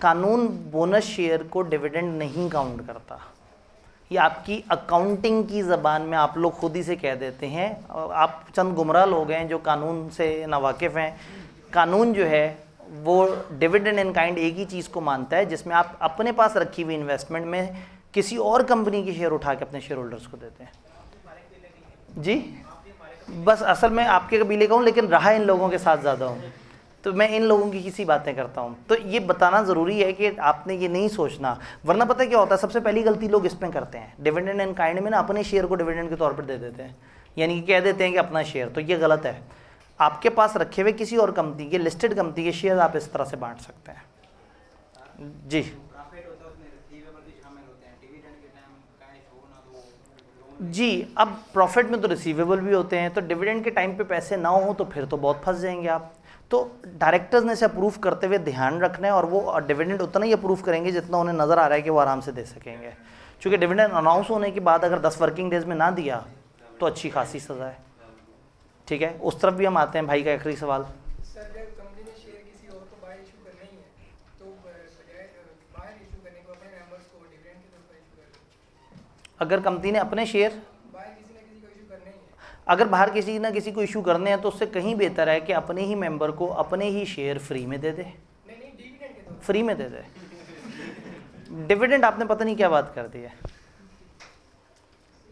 कानून बोनस शेयर को डिविडेंड नहीं काउंट करता, ये आपकी अकाउंटिंग की ज़बान में आप लोग खुद ही से कह देते हैं। आप चंद गुमराह लोग हैं जो कानून से नावाकिफ़ हैं। कानून जो है वो डिविडेंड इन काइंड एक ही चीज़ को मानता है जिसमें आप अपने पास रखी हुई इन्वेस्टमेंट में किसी और कंपनी की शेयर उठा के अपने शेयर होल्डर्स को देते हैं। जी बस असल में आपके कबीले का हूँ लेकिन रहा इन लोगों के साथ ज़्यादा हूँ, तो मैं इन लोगों की किसी बातें करता हूँ। तो ये बताना ज़रूरी है कि आपने ये नहीं सोचना, वरना पता है क्या होता है, सबसे पहली गलती लोग इसमें करते हैं, डिविडेंड इन काइंड में ना अपने शेयर को डिविडेंड के तौर पर दे देते हैं, यानी कि कह देते हैं कि अपना शेयर, तो ये गलत है। आपके पास रखे हुए किसी और कंपनी के, लिस्टेड कंपनी के शेयर आप इस तरह से बांट सकते हैं। जी जी, अब प्रॉफिट में तो रिसीवेबल भी होते हैं, तो डिविडेंड के टाइम पे पैसे ना हो तो फिर तो बहुत फंस जाएंगे आप। तो डायरेक्टर्स ने इसे अप्रूव करते हुए ध्यान रखना है, और वो डिविडेंड उतना ही अप्रूव करेंगे जितना उन्हें नज़र आ रहा है कि वो आराम से दे सकेंगे, क्योंकि डिविडेंड अनाउंस होने के बाद अगर 10 वर्किंग डेज में ना दिया तो अच्छी खासी सज़ा है। ठीक है, उस तरफ भी हम आते हैं। भाई का आखिरी सवाल। अगर कंपनी ने अपने शेयर अगर बाहर किसी ना किसी को इशू करने हैं तो उससे कहीं बेहतर है कि अपने ही मेंबर को अपने ही शेयर फ्री में दे दे, फ्री में दे दे। डिविडेंड आपने पता नहीं क्या बात कर दी है।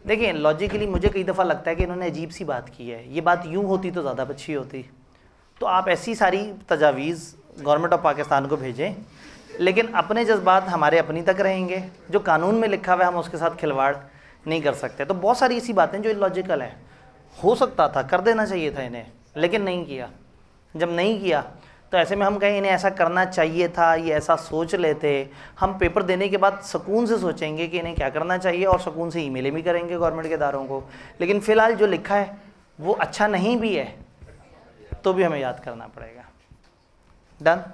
देखिए लॉजिकली मुझे कई दफ़ा लगता है कि इन्होंने अजीब सी बात की है, ये बात यूँ होती तो ज़्यादा अच्छी होती। तो आप ऐसी सारी तजावीज़ गवर्नमेंट ऑफ पाकिस्तान को भेजें, लेकिन अपने जज्बात हमारे अपनी तक रहेंगे, जो कानून में लिखा हुआ है हम उसके साथ खिलवाड़ नहीं कर सकते। तो बहुत सारी ऐसी बातें जो इलॉजिकल हैं, हो सकता था कर देना चाहिए था इन्हें, लेकिन नहीं किया। जब नहीं किया तो ऐसे में हम कहें इन्हें ऐसा करना चाहिए था, ये ऐसा सोच लेते, हम पेपर देने के बाद सुकून से सोचेंगे कि इन्हें क्या करना चाहिए और सुकून से ईमेलें भी करेंगे गवर्नमेंट के इदारों को। लेकिन फ़िलहाल जो लिखा है वो अच्छा नहीं भी है तो भी हमें याद करना पड़ेगा। डन।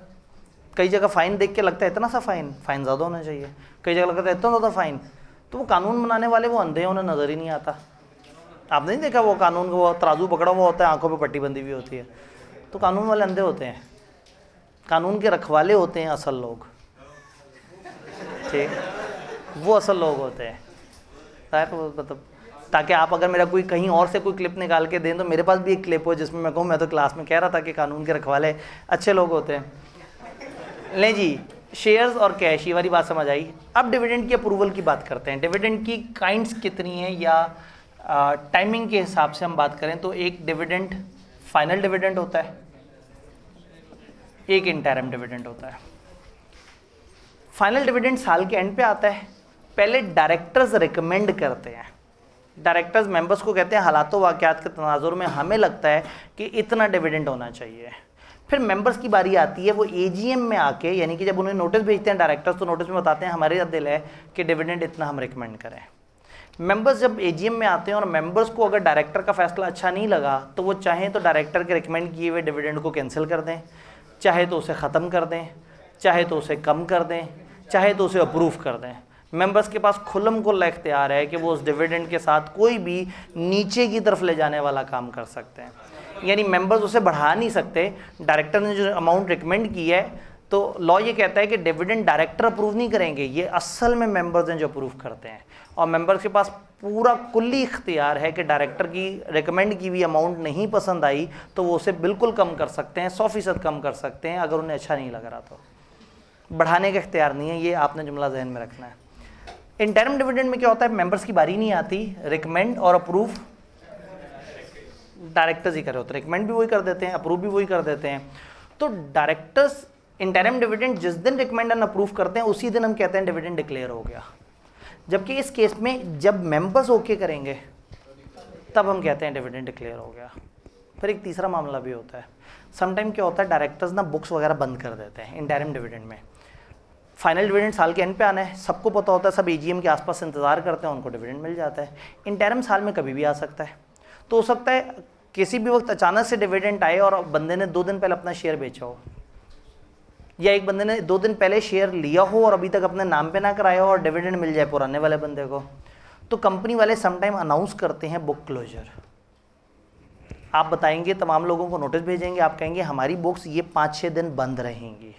कई जगह फ़ाइन देख के लगता है इतना सा फ़ाइन ज़्यादा होना चाहिए, कई जगह लगता है इतना ज़्यादा फ़ाइन, तो वो कानून बनाने वाले वो अंधे हैं, उन्हें नज़र ही नहीं आता। आपने नहीं देखा वो कानून को, वो तराजू पकड़ा हुआ होता है, आंखों पे पट्टी बंधी हुई होती है, तो कानून वाले अंधे होते हैं, कानून के रखवाले होते हैं असल लोग। ठीक, वो असल लोग होते हैं। मतलब ताकि आप अगर मेरा कोई कहीं और से कोई क्लिप निकाल के दें तो मेरे पास भी एक क्लिप हो जिसमें मैं कहूँ मैं तो क्लास में कह रहा था कि कानून के रखवाले अच्छे लोग होते हैं। लें जी, शेयर्स और कैश, ये वाली बात समझ आई। अब डिविडेंड की अप्रूवल की बात करते हैं। डिविडेंड की काइंड्स कितनी हैं, या टाइमिंग के हिसाब से हम बात करें तो एक डिविडेंड फाइनल डिविडेंड होता है, एक इंटरिम डिविडेंड होता है। फाइनल डिविडेंड साल के एंड पे आता है। पहले डायरेक्टर्स रिकमेंड करते हैं, डायरेक्टर्स मेंबर्स को कहते हैं हालातों वाक़यात के तनाजुर में हमें लगता है कि इतना डिविडेंड होना चाहिए। फिर मेंबर्स की बारी आती है, वो एजीएम में आके, यानी कि जब उन्हें नोटिस भेजते हैं डायरेक्टर्स, तो नोटिस में बताते हैं हमारे दिल है कि डिविडेंड इतना हम रिकमेंड करें। मेंबर्स जब एजीएम में आते हैं और मेंबर्स को अगर डायरेक्टर का फैसला अच्छा नहीं लगा तो वो चाहें तो डायरेक्टर के रिकमेंड किए हुए डिविडेंड को कैंसिल कर दें, चाहे तो उसे ख़त्म कर दें, चाहे तो उसे कम कर दें, चाहे तो उसे अप्रूव कर दें। मेंबर्स के पास खुल्लम खुल्ला इख्तियार है कि वो उस डिविडेंड के साथ कोई भी नीचे की तरफ ले जाने वाला काम कर सकते हैं, यानी मेंबर्स उसे बढ़ा नहीं सकते। डायरेक्टर ने जो अमाउंट रिकमेंड की है तो लॉ ये कहता है कि डिविडेंड डायरेक्टर अप्रूव नहीं करेंगे, ये असल में मेंबर्स हैं जो अप्रूव करते हैं। और मेंबर्स के पास पूरा कुल्ली इख्तियार है कि डायरेक्टर की रिकमेंड की हुई अमाउंट नहीं पसंद आई तो वो उसे बिल्कुल कम कर सकते हैं, 100% कम कर सकते हैं अगर उन्हें अच्छा नहीं लग रहा तो। बढ़ाने का इख्तियार नहीं है, ये आपने जुमला जहन में रखना है। इंटरिम डिविडेंड में क्या होता है, मेंबर्स की बारी नहीं आती, रिकमेंड और अप्रूव डायरेक्टर्स ही कर रहे होते हैं, रिकमेंड भी वही कर देते हैं, अप्रूव भी वही कर देते हैं। तो डायरेक्टर्स इंटरिम डिविडेंड जिस दिन रिकमेंड एंड अप्रूव करते हैं उसी दिन हम कहते हैं डिविडेंड डिक्लेयर हो गया। जबकि इस केस में जब मेंबर्स ओके करेंगे तब हम कहते हैं डिविडेंड डिक्लेयर हो गया। फिर एक तीसरा मामला भी होता है, समटाइम क्या होता है डायरेक्टर्स ना बुक्स वगैरह बंद कर देते हैं इंटरिम डिविडेंड में। फाइनल डिविडेंड साल के एंड पे आना है, सबको पता होता है, सब एजीएम के आसपास इंतजार करते हैं, उनको डिविडेंड मिल जाता है। इंटरिम साल में कभी भी आ सकता है, तो हो सकता है किसी भी वक्त अचानक से डिविडेंड आए और बंदे ने 2 दिन पहले अपना शेयर बेचा हो, या एक बंदे ने 2 दिन पहले शेयर लिया हो और अभी तक अपने नाम पे ना कराया हो और डिविडेंड मिल जाए पुराने वाले बंदे को। तो कंपनी वाले समटाइम अनाउंस करते हैं बुक क्लोजर। आप बताएंगे, तमाम लोगों को नोटिस भेजेंगे, आप कहेंगे हमारी बुक्स ये 5-6 दिन बंद रहेंगी,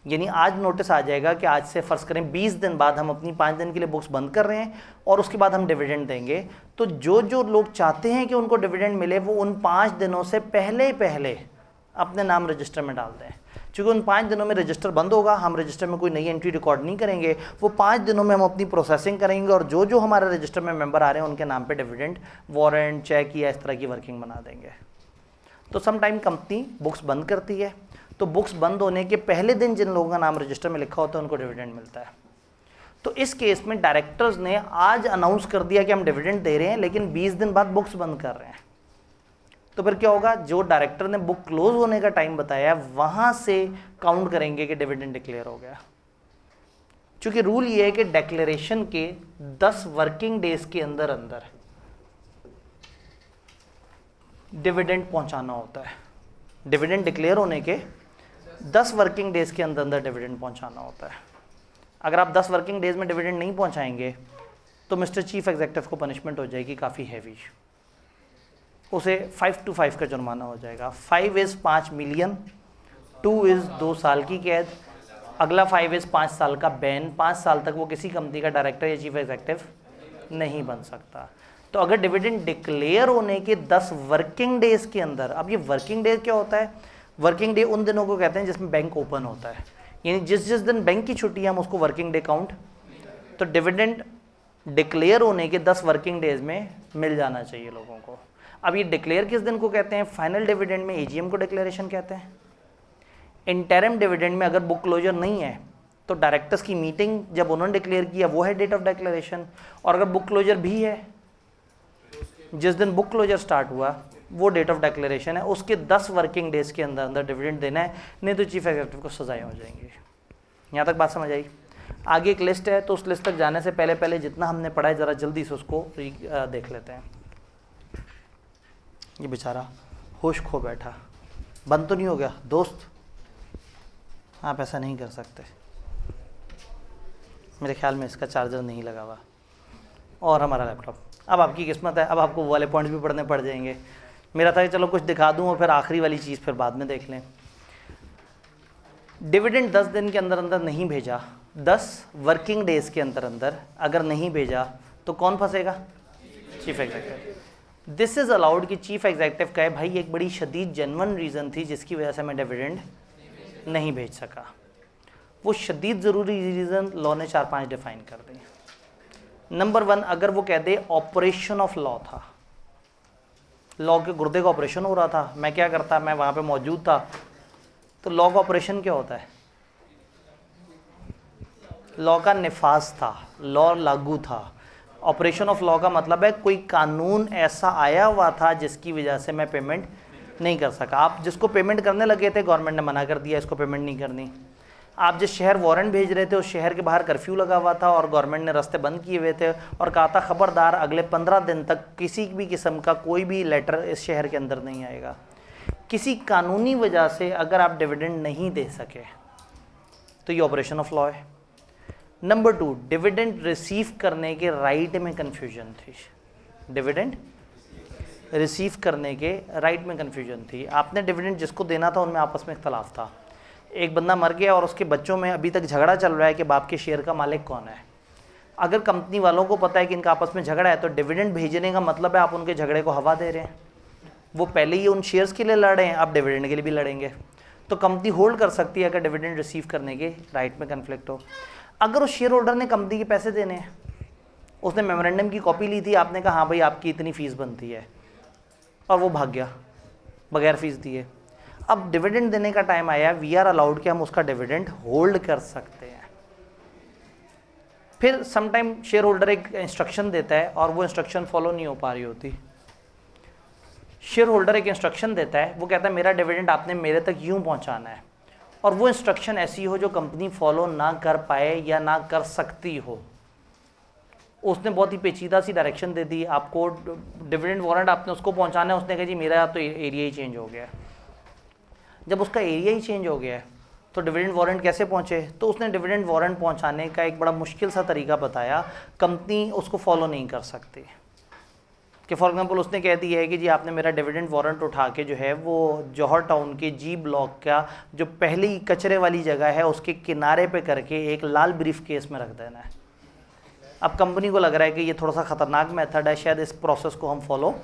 यानी आज नोटिस आ जाएगा कि आज से फ़र्ज़ करें 20 दिन बाद हम अपनी 5 दिन के लिए बुक्स बंद कर रहे हैं और उसके बाद हम डिविडेंड देंगे। तो जो जो लोग चाहते हैं कि उनको डिविडेंड मिले वो उन 5 दिनों से पहले अपने नाम रजिस्टर में डाल दें। चूँकि उन 5 दिनों में रजिस्टर बंद होगा, हम रजिस्टर में कोई नई एंट्री रिकॉर्ड नहीं करेंगे, वो 5 दिनों में हम अपनी प्रोसेसिंग करेंगे और जो जो हमारे रजिस्टर में मेंबर आ रहे हैं उनके नाम पे डिविडेंड वारंट, चेक या इस तरह की वर्किंग बना देंगे। तो सम टाइम कंपनी बुक्स बंद करती है, तो बुक्स बंद होने के पहले दिन जिन लोगों का नाम रजिस्टर में लिखा होता है उनको डिविडेंड मिलता है। तो इस केस में डायरेक्टर्स ने आज अनाउंस कर दिया कि हम डिविडेंड दे रहे हैं, लेकिन 20 दिन बाद बुक्स बंद कर रहे हैं। तो फिर क्या होगा, जो डायरेक्टर ने बुक क्लोज होने का टाइम बताया वहां से काउंट करेंगे कि डिविडेंड डिक्लेयर हो गया। क्योंकि रूल ये है कि डिक्लेरेशन के 10 वर्किंग डेज के अंदर अंदर डिविडेंड पहुंचाना होता है। डिविडेंड डिक्लेयर होने के 10 वर्किंग डेज के अंदर अंदर डिविडेंड पहुंचाना होता है। अगर आप 10 वर्किंग डेज में डिविडेंड नहीं पहुंचाएंगे तो मिस्टर चीफ एग्जीक्यूटिव को पनिशमेंट हो जाएगी काफ़ी हैवी, उसे 5 to 5 का जुर्माना हो जाएगा। 5 इज़ 5 मिलियन, 2 इज़ 2 साल की कैद, अगला 5 इज़ 5 साल का बैन, 5 साल तक वो किसी कंपनी का डायरेक्टर या चीफ एग्जीक्यूटिव नहीं बन सकता। तो अगर डिविडेंड डिक्लेयर होने के 10 वर्किंग डेज के अंदर, अब ये वर्किंग डे क्या होता है, वर्किंग डे उन दिनों को कहते हैं जिसमें बैंक ओपन होता है, यानी जिस दिन बैंक की छुट्टी है हम उसको वर्किंग डे काउंट। तो डिविडेंड डिक्लेयर होने के 10 वर्किंग डेज में मिल जाना चाहिए लोगों को। अब ये डिक्लेयर किस दिन को कहते हैं, फाइनल डिविडेंड में एजीएम को डिक्लेरेशन कहते हैं। इंटरिम डिविडेंड में अगर बुक क्लोजर नहीं है तो डायरेक्टर्स की मीटिंग जब उन्होंने डिक्लेयर किया वो है डेट ऑफ डिक्लेरेशन, और अगर बुक क्लोजर भी है जिस दिन बुक क्लोजर स्टार्ट हुआ वो डेट ऑफ डिक्लेरेशन है। उसके 10 वर्किंग डेज के अंदर अंदर डिविडेंड देना है, नहीं तो चीफ एग्जीक्यूटिव को सजाएं हो जाएंगी। यहाँ तक बात समझ आई। आगे एक लिस्ट है, तो उस लिस्ट तक जाने से पहले जितना हमने पढ़ा है ज़रा जल्दी से उसको देख लेते हैं। ये बेचारा होश खो बैठा, बंद तो नहीं हो गया दोस्त? आप ऐसा नहीं कर सकते, मेरे ख्याल में इसका चार्जर नहीं लगा हुआ और हमारा लैपटॉप। अब आपकी किस्मत है, अब आपको वो वाले पॉइंट भी पढ़ने पड़ जाएंगे। मेरा था कि चलो कुछ दिखा दूँ और फिर आखिरी वाली चीज़ फिर बाद में देख लें। डिविडेंड 10 दिन के अंदर अंदर नहीं भेजा, 10 वर्किंग डेज के अंदर अंदर अगर नहीं भेजा तो कौन फंसेगा? Chief executive. This is allowed कि चीफ एग्जीक्यूटिव कहे भाई एक बड़ी शदीद जेन्युइन रीज़न थी जिसकी वजह से मैं डिविडेंड नहीं भेज सका। वो शदीद ज़रूरी रीज़न लॉ ने 4-5 डिफाइन कर दी। नंबर 1, अगर वो कह दे ऑपरेशन ऑफ लॉ था, लॉ के गुर्दे का ऑपरेशन हो रहा था, मैं क्या करता, मैं वहाँ पे मौजूद था। तो लॉ का ऑपरेशन क्या होता है? लॉ का निफाज था, लॉ लागू था। ऑपरेशन ऑफ लॉ का मतलब है कोई कानून ऐसा आया हुआ था जिसकी वजह से मैं पेमेंट नहीं कर सका। आप जिसको पेमेंट करने लगे थे गवर्नमेंट ने मना कर दिया इसको पेमेंट नहीं करनी। आप जिस शहर वारंट भेज रहे थे उस शहर के बाहर कर्फ्यू लगा हुआ था और गवर्नमेंट ने रास्ते बंद किए हुए थे और कहा था खबरदार अगले 15 दिन तक किसी भी किस्म का कोई भी लेटर इस शहर के अंदर नहीं आएगा। किसी कानूनी वजह से अगर आप डिविडेंड नहीं दे सके तो ये ऑपरेशन ऑफ लॉ है। नंबर 2, डिविडेंड रिसीव करने के राइट में कंफ्यूजन थी। डिविडेंड रिसीव करने के राइट में कंफ्यूजन थी। आपने डिविडेंड जिसको देना था उनमें आपस में इख्तलाफ था। एक बंदा मर गया और उसके बच्चों में अभी तक झगड़ा चल रहा है कि बाप के शेयर का मालिक कौन है। अगर कंपनी वालों को पता है कि इनका आपस में झगड़ा है तो डिविडेंड भेजने का मतलब है आप उनके झगड़े को हवा दे रहे हैं। वो पहले ही उन शेयर्स के लिए लड़े हैं, आप डिविडेंड के लिए भी लड़ेंगे। तो कंपनी होल्ड कर सकती है अगर डिविडेंड रिसीव करने के राइट में कन्फ्लिक्ट हो। अगर उस शेयर होल्डर ने कंपनी के पैसे देने हैं, उसने मेमोरेंडम की कॉपी ली थी, आपने कहा हाँ भाई आपकी इतनी फीस बनती है, और वो भाग गया बगैर फीस दिए। अब डिविडेंड देने का टाइम आया, वी आर अलाउड कि हम उसका डिविडेंड होल्ड कर सकते हैं। फिर समटाइम शेयर होल्डर एक इंस्ट्रक्शन देता है और वो इंस्ट्रक्शन फॉलो नहीं हो पा रही होती। शेयर होल्डर एक इंस्ट्रक्शन देता है, वो कहता है मेरा डिविडेंड आपने मेरे तक यूं पहुंचाना है, और वो इंस्ट्रक्शन ऐसी हो जो कंपनी फॉलो ना कर पाए या ना कर सकती हो। उसने बहुत ही पेचीदा सी डायरेक्शन दे दी आपको, डिविडेंड वारंट आपने उसको पहुंचाना है, उसने कहा जी मेरा तो एरिया ही चेंज हो गया। जब उसका एरिया ही चेंज हो गया तो डिविडेंड वारंट कैसे पहुंचे? तो उसने डिविडेंड वारंट पहुंचाने का एक बड़ा मुश्किल सा तरीका बताया, कंपनी उसको फॉलो नहीं कर सकती। कि फॉर एग्जांपल उसने कह दिया है कि जी आपने मेरा डिविडेंड वारंट उठा के जो है वो जौहर टाउन के जी ब्लॉक का जो पहली कचरे वाली जगह है उसके किनारे पे करके एक लाल ब्रीफ केस में रख देना है। अब कंपनी को लग रहा है कि ये थोड़ा सा ख़तरनाक मेथड है, शायद इस प्रोसेस को हम फॉलो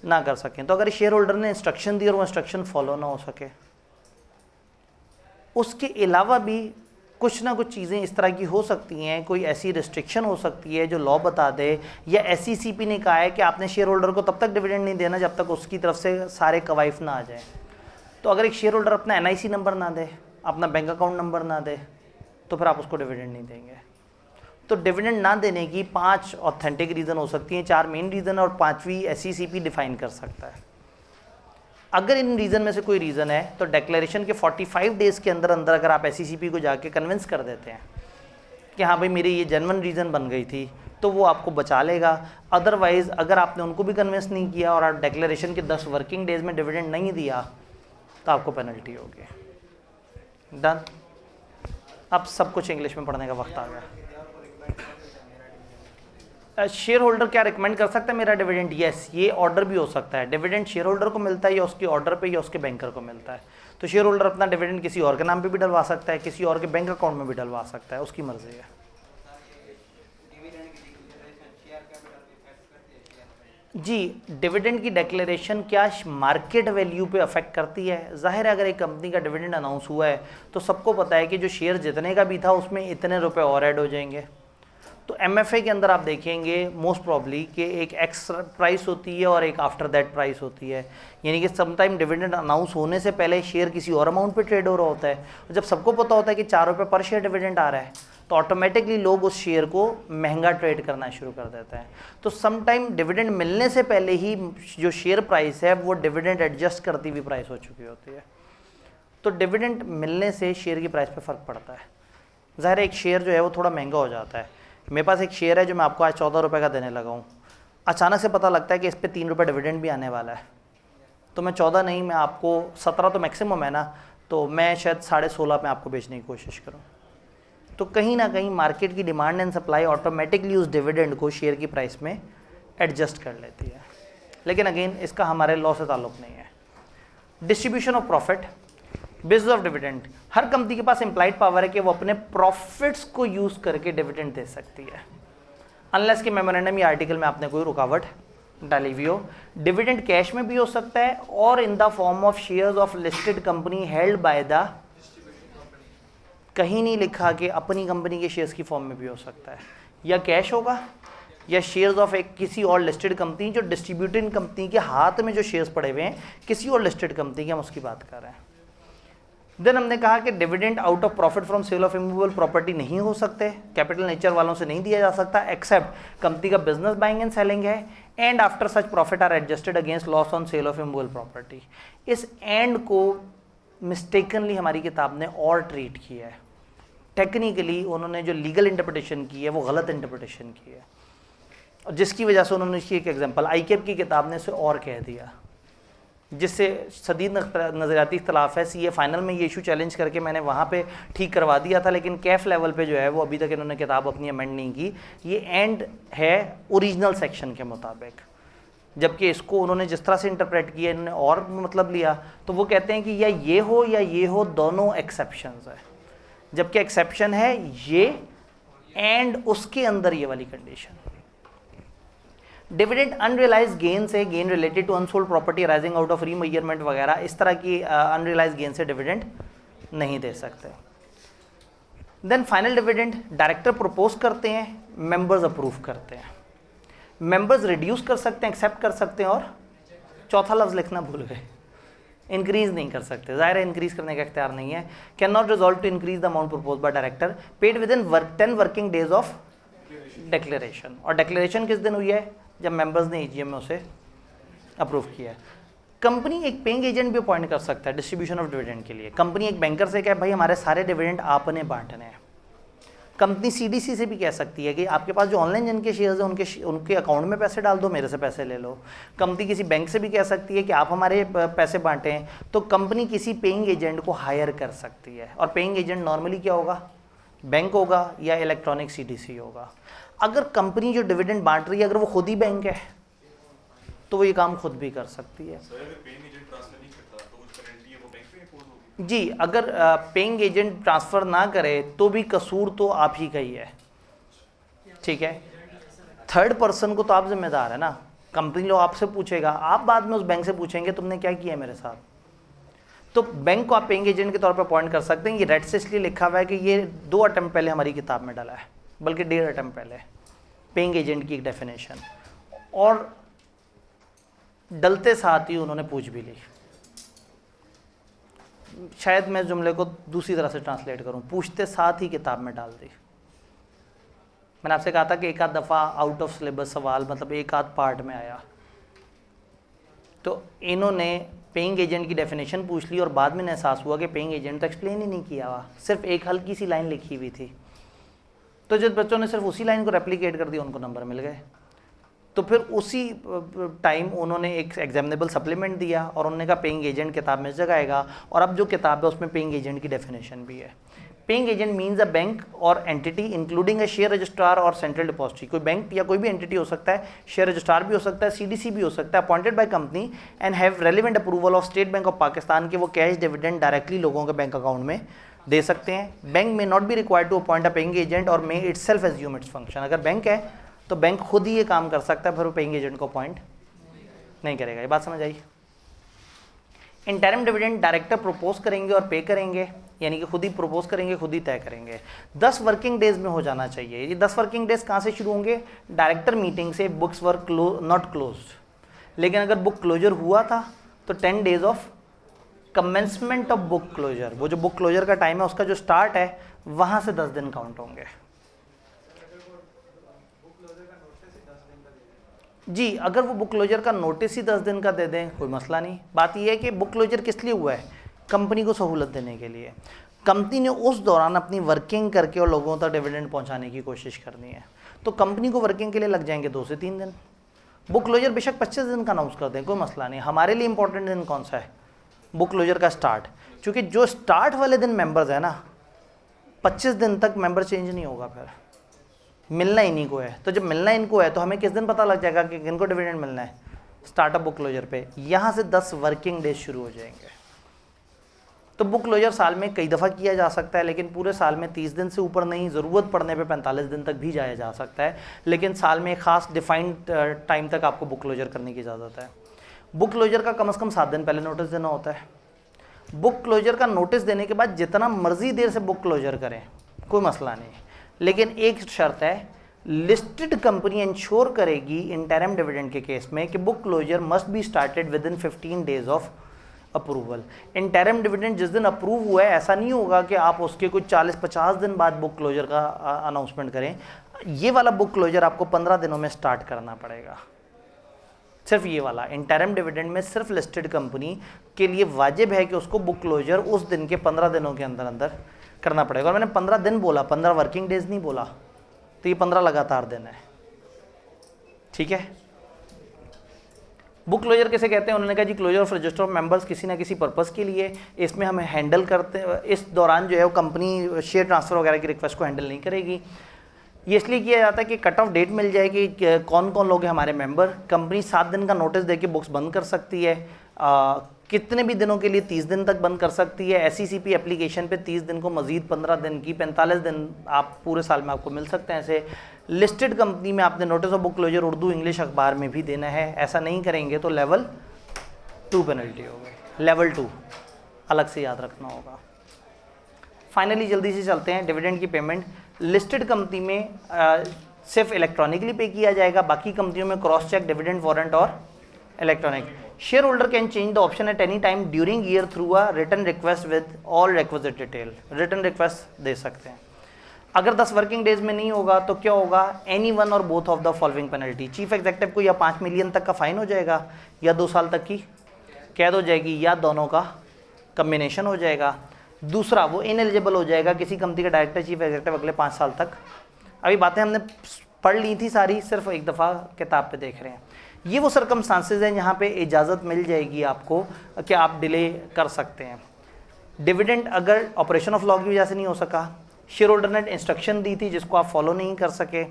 ना कर सकें। तो अगर शेयर होल्डर ने इंस्ट्रक्शन दी और वो इंस्ट्रक्शन फॉलो ना हो सके, उसके अलावा भी कुछ ना कुछ चीज़ें इस तरह की हो सकती हैं, कोई ऐसी रिस्ट्रिक्शन हो सकती है जो लॉ बता दे, या SECP ने कहा है कि आपने शेयर होल्डर को तब तक डिविडेंड नहीं देना जब तक उसकी तरफ से सारे कवाइफ ना आ जाए। तो अगर एक शेयर होल्डर अपना NIC नंबर ना दे, अपना बैंक अकाउंट नंबर ना दे, तो फिर आप उसको डिविडेंड नहीं देंगे। तो डिविडेंड ना देने की 5 ऑथेंटिक रीज़न हो सकती हैं, 4 मेन रीज़न और 5वीं SECP डिफाइन कर सकता है। अगर इन रीज़न में से कोई रीज़न है तो डिक्लेरेशन के 45 डेज़ के अंदर अंदर अगर आप SECP को जाके कन्विंस कर देते हैं कि हाँ भाई मेरी ये जेन्युइन रीज़न बन गई थी, तो वो आपको बचा लेगा। अदरवाइज़ अगर आपने उनको भी कन्विंस नहीं किया और आप डिक्लेरेशन के 10 वर्किंग डेज़ में डिविडेंड नहीं दिया तो आपको पेनल्टी होगी। डन। अब सब कुछ इंग्लिश में पढ़ने का वक्त आ गया। शेयर होल्डर क्या रिकमेंड कर सकता है मेरा डिविडेंड? यस, ये ऑर्डर भी हो सकता है। डिविडेंड शेयर होल्डर को मिलता है या उसके ऑर्डर पे या उसके बैंकर को मिलता है। तो शेयर होल्डर अपना डिविडेंड किसी और के नाम पे भी डलवा सकता है, किसी और के बैंक अकाउंट में भी डलवा सकता है, उसकी मर्जी है। जी, डिविडेंड की डिक्लेरेशन क्या मार्केट वैल्यू पे अफेक्ट करती है? जाहिर है अगर एक कंपनी का डिविडेंड अनाउंस हुआ है तो सबको पता है कि जो शेयर जितने का भी था उसमें इतने रुपए और ऐड हो जाएंगे। तो MFA के अंदर आप देखेंगे मोस्ट प्रॉब्ली कि एक एक्स प्राइस होती है और एक आफ्टर दैट प्राइस होती है, यानी कि समटाइम डिविडेंड अनाउंस होने से पहले शेयर किसी और अमाउंट पे ट्रेड हो रहा होता है। और जब सबको पता होता है कि 4 रुपये पर शेयर डिविडेंड आ रहा है तो ऑटोमेटिकली लोग उस शेयर को महंगा ट्रेड करना शुरू कर देते हैं। तो समटाइम डिविडेंड मिलने से पहले ही जो शेयर प्राइस है वो डिविडेंड एडजस्ट करती हुई प्राइस हो चुकी होती है। तो डिविडेंड मिलने से शेयर की प्राइस पे फ़र्क पड़ता है। ज़ाहिर है एक शेयर जो है वो थोड़ा महंगा हो जाता है। मेरे पास एक शेयर है जो मैं आपको आज 14 रुपये का देने लगा हूँ, अचानक से पता लगता है कि इस पर 3 रुपये डिविडेंड भी आने वाला है, तो मैं 14 नहीं, मैं आपको 17 तो मैक्सिमम है ना, तो मैं शायद 16.5 में आपको बेचने की कोशिश करूँ। तो कहीं ना कहीं मार्केट की डिमांड एंड सप्लाई ऑटोमेटिकली उस डिविडेंड को शेयर की प्राइस में एडजस्ट कर लेती है। लेकिन अगेन इसका हमारे लॉ से ताल्लुक़ नहीं है। Distribution of profit basis of dividend, her company के पास इम्प्लाइड पावर है कि वो अपने प्रॉफिट्स को यूज़ करके डिविडेंड दे सकती है, अनलेस के मेमोरेंडम या आर्टिकल में आपने कोई रुकावट डाली हुई हो। डिविडेंड कैश में भी हो सकता है और in the form of shares of listed company held by the, कहीं नहीं लिखा कि अपनी कंपनी के शेयर्स की फॉर्म में भी हो सकता है, या कैश होगा या शेयर्स ऑफ एक किसी और लिस्टेड कंपनी जो डिस्ट्रीब्यूटिंग कंपनी के हाथ में जो शेयर्स पड़े हुए हैं किसी और लिस्टेड कंपनी के, हम उसकी बात कर रहे हैं। देन हमने कहा कि dividend out of profit from sale of immovable property नहीं हो सकते, कैपिटल नेचर वालों से नहीं दिया जा सकता, एक्सेप्ट कंपनी का बिजनेस बाइंग एंड सेलिंग है, and after such profit are adjusted against loss on sale of immovable property. इस एंड को मिस्टेकनली हमारी किताब ने और ट्रीट किया है, टेक्निकली उन्होंने जो लीगल इंटरप्रिटेशन की है वो गलत इंटरप्रिटेशन की है, और जिसकी वजह से उन्होंने इसकी एक एग्जांपल आईकेप की किताब ने इसे और कह दिया, जिससे शदीद नज़रियाती इख्तलाफ है। सीए फाइनल में ये इशू चैलेंज करके मैंने वहाँ पे ठीक करवा दिया था, लेकिन कैफ लेवल पे जो है वो अभी तक इन्होंने किताब अपनी अमेंड नहीं की। ये एंड है ओरिजिनल सेक्शन के मुताबिक, जबकि इसको उन्होंने जिस तरह से इंटरप्रेट किया इन्होंने और मतलब लिया, तो वो कहते हैं कि या ये हो दोनों एक्सेप्शंस है, जबकि एक्सेप्शन है ये एंड उसके अंदर ये वाली कंडीशन। डिविडेंड अनरियलाइज गेन से, gain related to unsold property arising out of remeasurement वगैरह, इस तरह की अनरियलाइज गेन से डिविडेंड नहीं दे सकते। Then final dividend director propose करते हैं, मेंबर्स अप्रूव करते हैं। मेंबर्स रिड्यूस कर सकते हैं, एक्सेप्ट कर सकते हैं, और चौथा लफ्ज लिखना भूल गए, इंक्रीज नहीं कर सकते, ज़ाहिर है इंक्रीज करने का इख्तियार नहीं है। Can not resolve to increase the amount propose by director, paid within 10 working days of declaration. और डिक्लेरेशन किस दिन हुई है? जब मेंबर्स ने एजीएम में उसे अप्रूव किया है। कंपनी एक पेइंग एजेंट भी अपॉइंट कर सकता है डिस्ट्रीब्यूशन ऑफ डिविडेंड के लिए। कंपनी एक बैंकर से कहे भाई हमारे सारे डिविडेंड आपने बांटने हैं। कंपनी सीडीसी से भी कह सकती है कि आपके पास जो ऑनलाइन जिनके शेयर्स हैं उनके अकाउंट में पैसे डाल दो, मेरे से पैसे ले लो। कंपनी किसी बैंक से भी कह सकती है कि आप हमारे पैसे बांटें। तो कंपनी किसी पेइंग एजेंट को हायर कर सकती है, और पेइंग एजेंट नॉर्मली क्या होगा? बैंक होगा या इलेक्ट्रॉनिक सीडीसी होगा। अगर कंपनी जो डिविडेंड बांट रही है अगर वो खुद ही बैंक है तो वो ये काम खुद भी कर सकती है। जी, अगर पेइंग एजेंट ट्रांसफ़र ना करे तो भी कसूर तो आप ही का ही है, ठीक है। थर्ड पर्सन को तो आप जिम्मेदार है ना। कंपनी लोग आपसे पूछेगा, आप बाद में उस बैंक से पूछेंगे तुमने क्या किया मेरे साथ। तो बैंक को आप पेइंग एजेंट के तौर पर अपॉइंट कर सकते हैं। ये रेड से इसलिए लिखा हुआ है कि ये 2 अटेम्प्ट पहले हमारी किताब में डाला है, बल्कि 1.5 अटेम्प्ट पहले, पेइंग एजेंट की एक डेफिनेशन, और डलते साथ ही उन्होंने पूछ भी ली। शायद मैं जुमले को दूसरी तरह से ट्रांसलेट करूं, पूछते साथ ही किताब में डाल दी। मैंने आपसे कहा था कि एक आध दफ़ा आउट ऑफ सिलेबस सवाल, मतलब एक आध पार्ट में आया, तो इन्होंने पेइंग एजेंट की डेफिनेशन पूछ ली और बाद में एहसास हुआ कि पेइंग एजेंट तो एक्सप्लेन ही नहीं किया हुआ, सिर्फ एक हल्की सी लाइन लिखी हुई थी। तो जिस बच्चों ने सिर्फ उसी लाइन को रेप्लिकेट कर दिया उनको नंबर मिल गए। तो फिर उसी टाइम उन्होंने एक एग्जामिनेबल सप्लीमेंट दिया और उन्होंने कहा पेइंग एजेंट किताब में जगह आएगा, और अब जो किताब है उसमें पेइंग एजेंट की डेफिनेशन भी है। Paying agent means a bank or entity including a share registrar or central depository. कोई बैंक या कोई भी एंटिटी हो सकता है, शेयर रजिस्ट्रार भी हो सकता है, सीडीसी भी हो सकता है, appointed by company and have relevant approval of state bank of Pakistan के वो कैश डिविडेंड डायरेक्टली लोगों के बैंक अकाउंट में दे सकते हैं। बैंक में not be required to appoint a paying agent और may itself assume its function. अगर बैंक है तो बैंक खुद ही ये काम कर सकता है, फिर वो पेइंग एजेंट को अपॉइंट नहीं करेगा। ये बात समझ आई? इंटरिम डिविडेंड डायरेक्टर प्रपोज करेंगे और पे करेंगे, यानी कि खुद ही प्रपोज करेंगे, खुद ही तय करेंगे। 10 वर्किंग डेज में हो जाना चाहिए। ये 10 वर्किंग डेज कहाँ से शुरू होंगे? डायरेक्टर मीटिंग से। बुक्स वर नॉट क्लोज्ड, लेकिन अगर बुक क्लोजर हुआ था तो 10 days of commencement of book closure, वो जो बुक क्लोजर का टाइम है उसका जो स्टार्ट है वहाँ से 10 दिन काउंट होंगे। जी, अगर वो बुक क्लोजर का नोटिस ही 10 दिन का दे दें कोई मसला नहीं। बात यह है कि बुक क्लोजर किस लिए हुआ है? कंपनी को सहूलत देने के लिए। कंपनी ने उस दौरान अपनी वर्किंग करके और लोगों तक डिविडेंड पहुंचाने की कोशिश करनी है, तो कंपनी को वर्किंग के लिए लग जाएंगे 2 से 3 दिन। बुक क्लोजर बेशक 25 दिन का अनाउंस कर दें, कोई मसला नहीं। हमारे लिए इंपॉर्टेंट दिन कौन सा है? बुक क्लोजर का स्टार्ट, क्योंकि जो स्टार्ट वाले दिन मेंबर्स है ना, 25 दिन तक मेंबर चेंज नहीं होगा, फिर मिलना इन्हीं को है। तो जब मिलना इनको है तो हमें किस दिन पता लग जाएगा कि किनको डिविडेंड मिलना है? स्टार्टअप बुक क्लोजर पे। यहाँ से 10 वर्किंग डेज शुरू हो जाएंगे। तो बुक क्लोजर साल में कई दफ़ा किया जा सकता है, लेकिन पूरे साल में 30 दिन से ऊपर नहीं, ज़रूरत पड़ने पे 45 दिन तक भी जाया जा सकता है, लेकिन साल में एक ख़ास डिफाइंड टाइम तक आपको बुक क्लोजर करने की इजाज़त है। बुक क्लोजर का कम से कम 7 दिन पहले नोटिस देना होता है। बुक क्लोजर का नोटिस देने के बाद जितना मर्जी देर से बुक क्लोजर करें कोई मसला नहीं, लेकिन एक शर्त है, लिस्टेड कंपनी इंश्योर करेगी इंटरिम डिविडेंड के केस में कि book closure must be started within 15 days of approval. Interim dividend जिस दिन अप्रूव हुआ है ऐसा नहीं होगा कि आप उसके कुछ 40-50 दिन बाद बुक क्लोजर का अनाउंसमेंट करें। ये वाला बुक क्लोजर आपको 15 दिनों में स्टार्ट करना पड़ेगा। सिर्फ ये वाला इंटरिम डिविडेंड में सिर्फ लिस्टेड कंपनी के लिए वाजिब है कि उसको बुक क्लोजर उस दिन के 15 दिनों के अंदर अंदर करना पड़ेगा। और मैंने 15 दिन बोला, 15 वर्किंग डेज नहीं बोला, तो ये 15 लगातार दिन है, ठीक है। बुक क्लोजर किसे कहते हैं? उन्होंने कहा जी closure of register of members किसी ना किसी पर्पस के लिए, इसमें हमें हैंडल करते हैं, इस दौरान जो है वो कंपनी शेयर ट्रांसफ़र वगैरह की रिक्वेस्ट को हैंडल नहीं करेगी। ये इसलिए किया जाता है कि कट ऑफ डेट मिल जाए कि कौन कौन लोग हैं हमारे मेंबर। कंपनी 7 दिन का नोटिस देके बुक्स बंद कर सकती है, कितने भी दिनों के लिए, 30 दिन तक बंद कर सकती है। SECP एप्लीकेशन पे 30 दिन को मजीद 15 दिन की 45 दिन आप पूरे साल में आपको मिल सकते हैं। ऐसे लिस्टेड कंपनी में आपने notice of book closure Urdu English अखबार में भी देना है। ऐसा नहीं करेंगे तो लेवल 2 पेनल्टी होगी, लेवल 2 अलग से याद रखना होगा। फाइनली जल्दी से चलते हैं, डिविडेंड की पेमेंट लिस्टेड कंपनी में सिर्फ इलेक्ट्रॉनिकली पे किया जाएगा, बाकी कंपनियों में cross check, dividend warrant or electronic. Shareholder can change the option at any time during year through a written request with all requisite detail. Written request दे सकते हैं। अगर 10 वर्किंग डेज में नहीं होगा तो क्या होगा? एनी वन और both of the following penalty. Chief executive को या 5 मिलियन तक का फाइन हो जाएगा, या 2 साल तक की कैद हो जाएगी, या दोनों का कम्बिनेशन हो जाएगा। दूसरा, वो इनएलिजिबल हो जाएगा किसी कंपनी का डायरेक्टर चीफ एग्जीक्यूटिव अगले 5 साल तक। अभी बातें हमने पढ़ ली थी सारी, सिर्फ एक दफ़ा किताब पे देख रहे हैं। ये वो सरकमस्टांसेस हैं जहाँ पे इजाज़त मिल जाएगी आपको कि आप डिले कर सकते हैं। डिविडेंड अगर ऑपरेशन ऑफ लॉ की वजह से नहीं हो सका, शेयर होल्डर ने इंस्ट्रक्शन दी थी जिसको आप फॉलो नहीं कर सके,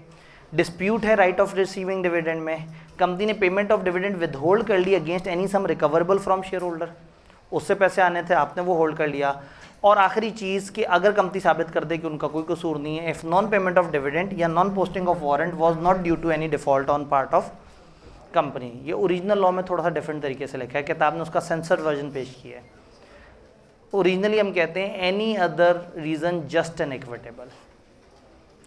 डिस्प्यूट है राइट ऑफ रिसीविंग डिविडेंड में, कंपनी ने payment of dividend withhold कर ली against any sum recoverable from shareholder, उससे पैसे आने थे आपने वो होल्ड कर लिया। और आखिरी चीज़ कि अगर कंपनी साबित कर दे कि उनका कोई कसूर नहीं है, if non payment of dividend या non posting of warrant was not due to any default on part of company. ये ओरिजिनल लॉ में थोड़ा सा डिफरेंट तरीके से लिखा है, किताब ने उसका सेंसर वर्जन पेश किया है। ओरिजिनली हम कहते हैं any other reason just an equitable.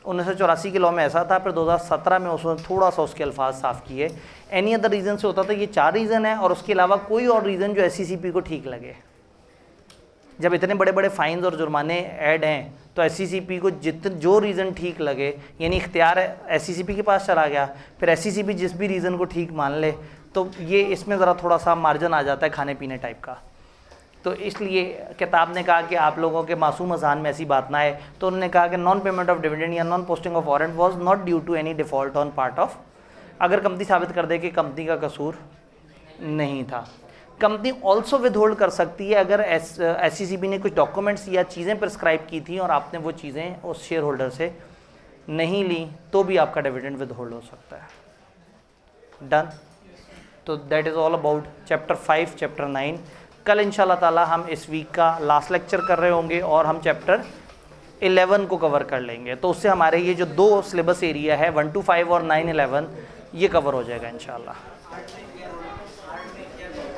1984 के लॉ में ऐसा था, फिर 2017 में उसने थोड़ा सा उसके अल्फाज साफ किए। एनी अदर रीज़न से होता था ये 4 रीज़न है और उसके अलावा कोई और रीज़न जो SECP को ठीक लगे। जब इतने बड़े बड़े फाइन्स और जुर्माने ऐड हैं तो SECP को जो रीज़न ठीक लगे, यानी इख्तियार SECP के पास चला गया, फिर SECP जिस भी रीज़न को ठीक मान ले, तो ये इसमें ज़रा थोड़ा सा मार्जिन आ जाता है खाने पीने टाइप का। तो इसलिए किताब ने कहा कि आप लोगों के मासूम अज़हान में ऐसी बात ना आए, तो उन्होंने कहा कि नॉन पेमेंट ऑफ डिविडेंड या non posting of warrant was not due to any default on part of. अगर कंपनी साबित कर दे कि कंपनी का कसूर नहीं था। कंपनी ऑल्सो विद होल्ड कर सकती है अगर SECP ने कुछ डॉक्यूमेंट्स या चीज़ें प्रिस्क्राइब की थी और आपने वो चीज़ें उस शेयर होल्डर से नहीं ली, तो भी आपका डिविडेंड विद होल्ड हो सकता है। डन। तो that is all about chapter 5 chapter 9। कल इंशाल्लाह ताला हम इस वीक का लास्ट लेक्चर कर रहे होंगे और हम चैप्टर 11 को कवर कर लेंगे। तो उससे हमारे ये जो 2 सिलेबस एरिया है 1 to 5 और 9-11 ये कवर हो जाएगा इंशाल्लाह।